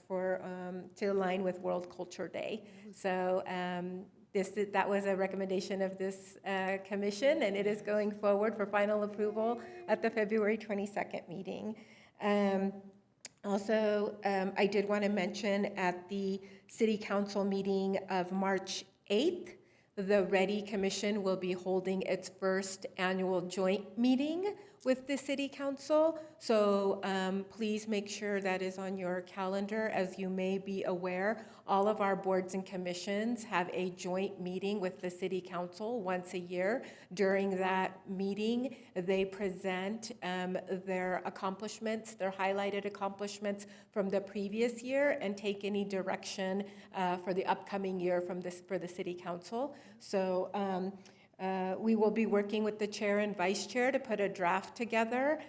to align with World Culture Day. So that was a recommendation of this commission, and it is going forward for final approval at the February 22nd meeting. Also, I did want to mention at the City Council meeting of March 8th, the REDI Commission will be holding its first annual joint meeting with the City Council. So please make sure that is on your calendar. As you may be aware, all of our boards and commissions have a joint meeting with the City Council once a year. During that meeting, they present their accomplishments, their highlighted accomplishments from the previous year, and take any direction for the upcoming year for the City Council. So we will be working with the chair and vice chair to put a draft together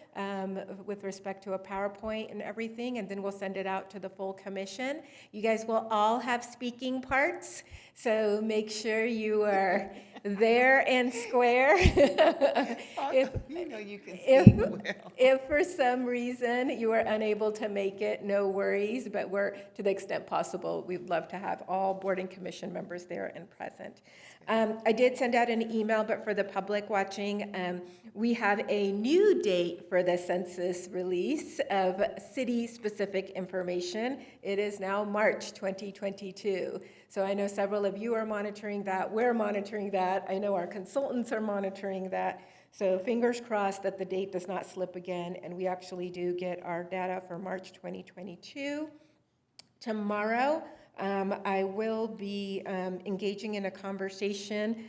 with respect to a PowerPoint and everything, and then we'll send it out to the full commission. You guys will all have speaking parts, so make sure you are there and square. You know you can speak well. If for some reason you are unable to make it, no worries, but to the extent possible, we'd love to have all board and commission members there and present. I did send out an email, but for the public watching, we have a new date for the census release of city-specific information. It is now March 2022. So I know several of you are monitoring that. We're monitoring that. I know our consultants are monitoring that. So fingers crossed that the date does not slip again, and we actually do get our data for March 2022. Tomorrow, I will be engaging in a conversation,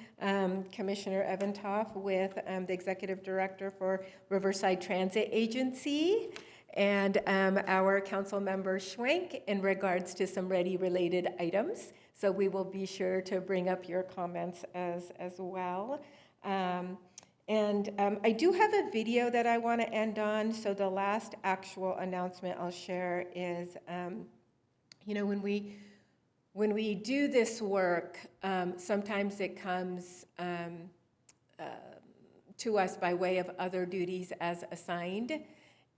Commissioner Eventoff, with the Executive Director for Riverside Transit Agency and our council member Schwenk in regards to some REDI-related items. So we will be sure to bring up your comments as well. I do have a video that I want to end on. So the last actual announcement I'll share is, when we do this work, sometimes it comes to us by way of other duties as assigned.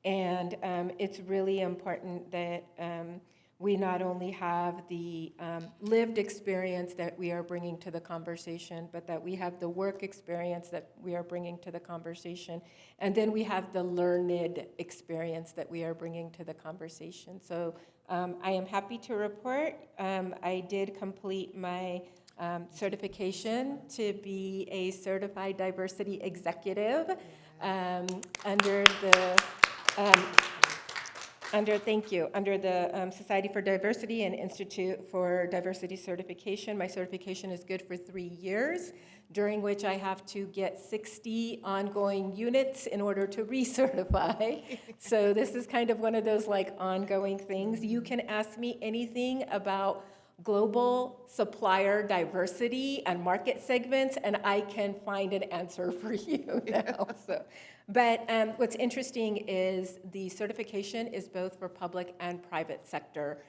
And it's really important that we not only have the lived experience that we are bringing to the conversation, but that we have the work experience that we are bringing to the conversation. And then we have the learned experience that we are bringing to the conversation. So I am happy to report I did complete my certification to be a certified diversity executive under the under the Society for Diversity and Institute for Diversity Certification. My certification is good for 3 years, during which I have to get 60 ongoing units in order to recertify. So this is kind of one of those like ongoing things. You can ask me anything about global supplier diversity and market segments, and I can find an answer for you now. But what's interesting is the certification is both for public and private sector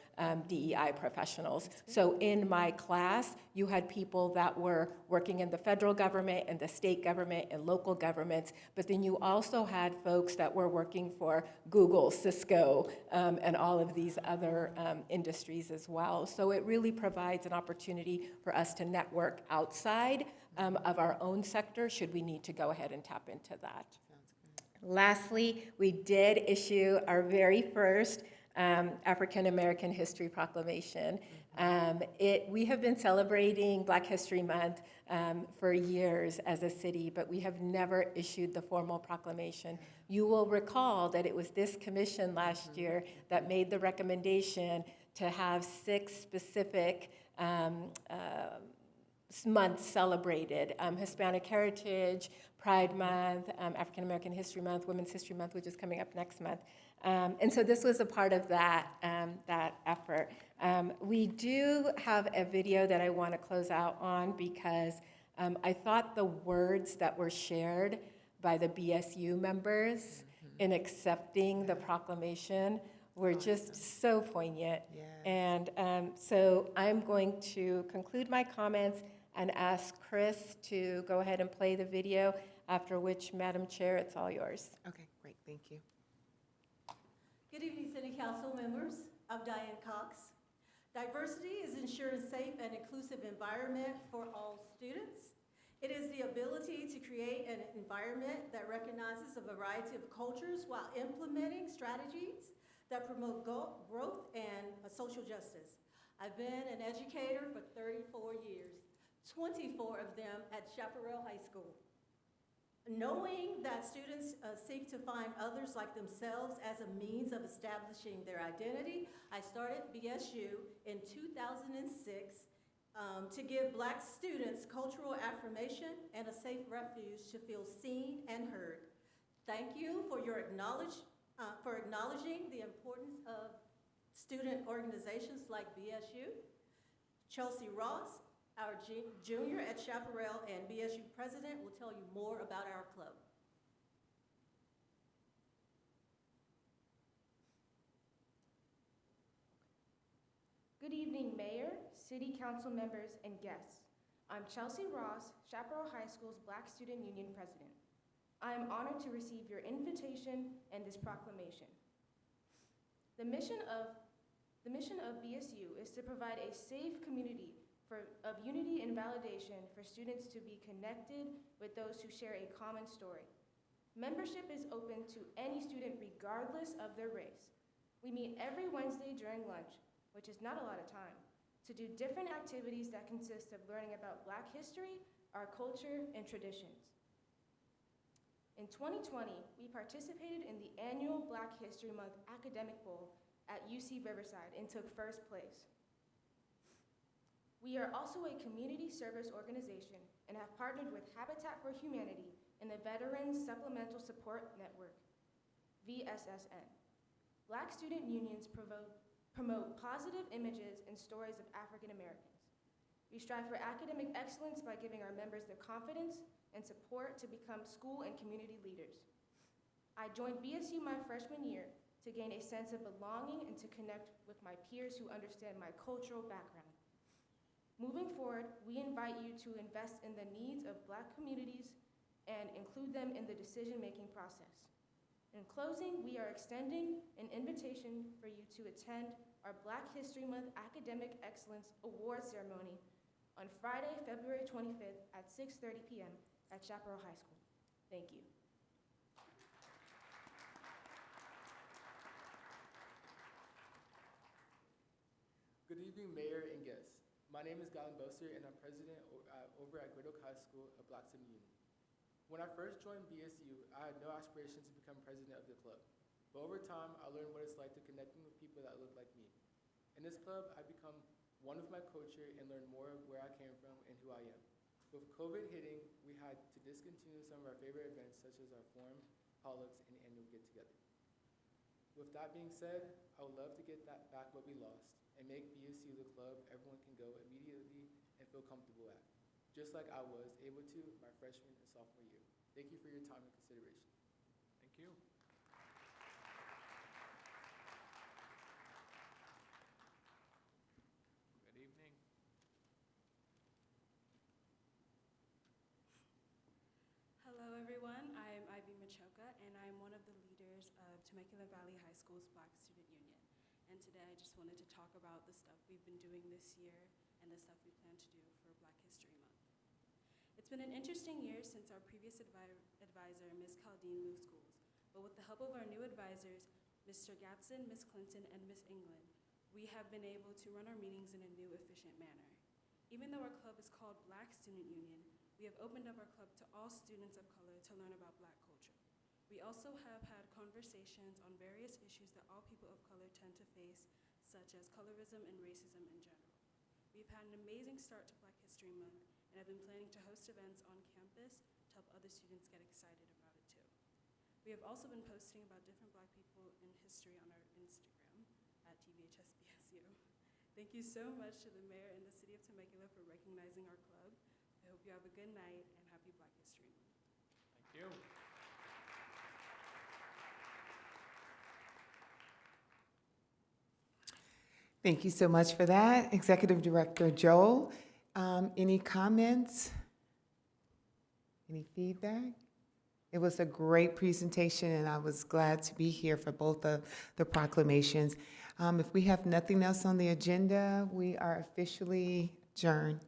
DEI professionals. So in my class, you had people that were working in the federal government and the state government and local governments, but then you also had folks that were working for Google, Cisco, and all of these other industries as well. So it really provides an opportunity for us to network outside of our own sector, should we need to go ahead and tap into that. Lastly, we did issue our very first African American History Proclamation. We have been celebrating Black History Month for years as a city, but we have never issued the formal proclamation. You will recall that it was this commission last year that made the recommendation to have 6 specific months celebrated: Hispanic Heritage, Pride Month, African American History Month, Women's History Month, which is coming up next month. And so this was a part of that effort. We do have a video that I want to close out on because I thought the words that were shared by the BSU members in accepting the proclamation were just so poignant. Yes. And so I'm going to conclude my comments and ask Chris to go ahead and play the video, after which, Madam Chair, it's all yours. Okay, great, thank you. Good evening, City Council members. I'm Diane Cox. Diversity is ensuring safe and inclusive environment for all students. It is the ability to create an environment that recognizes a variety of cultures while implementing strategies that promote growth and social justice. I've been an educator for 34 years, 24 of them at Chaparral High School. Knowing that students seek to find others like themselves as a means of establishing their identity, I started BSU in 2006 to give Black students cultural affirmation and a safe refuge to feel seen and heard. Thank you for your acknowledging the importance of student organizations like BSU. Chelsea Ross, our junior at Chaparral and BSU president, will tell you more about our club. Good evening, Mayor, City Council members, and guests. I'm Chelsea Ross, Chaparral High School's Black Student Union President. I am honored to receive your invitation and this proclamation. The mission of BSU is to provide a safe community of unity and validation for students to be connected with those who share a common story. Membership is open to any student regardless of their race. We meet every Wednesday during lunch, which is not a lot of time, to do different activities that consist of learning about Black history, our culture, and traditions. In 2020, we participated in the annual Black History Month Academic Bowl at UC Riverside and took first place. We are also a community service organization and have partnered with Habitat for Humanity and the Veterans Supplemental Support Network, VSSN. Black student unions promote positive images and stories of African Americans. We strive for academic excellence by giving our members the confidence and support to become school and community leaders. I joined BSU my freshman year to gain a sense of belonging and to connect with my peers who understand my cultural background. Moving forward, we invite you to invest in the needs of Black communities and include them in the decision-making process. In closing, we are extending an invitation for you to attend our Black History Month Academic Excellence Award Ceremony on Friday, February 25th at 6:30 p.m. at Chaparral High School. Thank you. Good evening, Mayor and guests. My name is Galen Boser, and I'm president over at Equitable High School, a Black Student Union. When I first joined BSU, I had no aspirations to become president of the club. But over time, I learned what it's like to connecting with people that look like me. In this club, I become one with my culture and learn more of where I came from and who I am. With COVID hitting, we had to discontinue some of our favorite events, such as our forum, potlucks, and annual get-together. With that being said, I would love to get that back what we lost and make BSU the club everyone can go immediately and feel comfortable at, just like I was able to my freshman and sophomore year. Thank you for your time and consideration. Thank you. Good evening. Hello, everyone. I'm Ivy Machoka, and I'm one of the leaders of Temecula Valley High School's Black Student Union. And today I just wanted to talk about the stuff we've been doing this year and the stuff we plan to do for Black History Month. It's been an interesting year since our previous advisor, Ms. Caldine, moved schools. But with the help of our new advisors, Mr. Gatson, Ms. Clinton, and Ms. England, we have been able to run our meetings in a new, efficient manner. Even though our club is called Black Student Union, we have opened up our club to all students of color to learn about Black culture. We also have had conversations on various issues that all people of color tend to face, such as colorism and racism in general. We've had an amazing start to Black History Month, and have been planning to host events on campus to help other students get excited about it too. We have also been posting about different Black people in history on our Instagram at TVHSBSU. Thank you so much to the mayor and the city of Temecula for recognizing our club. I hope you have a good night and happy Black History Month. Thank you. Thank you so much for that. Executive Director Joel, any comments? Any feedback? It was a great presentation, and I was glad to be here for both of the proclamations. If we have nothing else on the agenda, we are officially adjourned.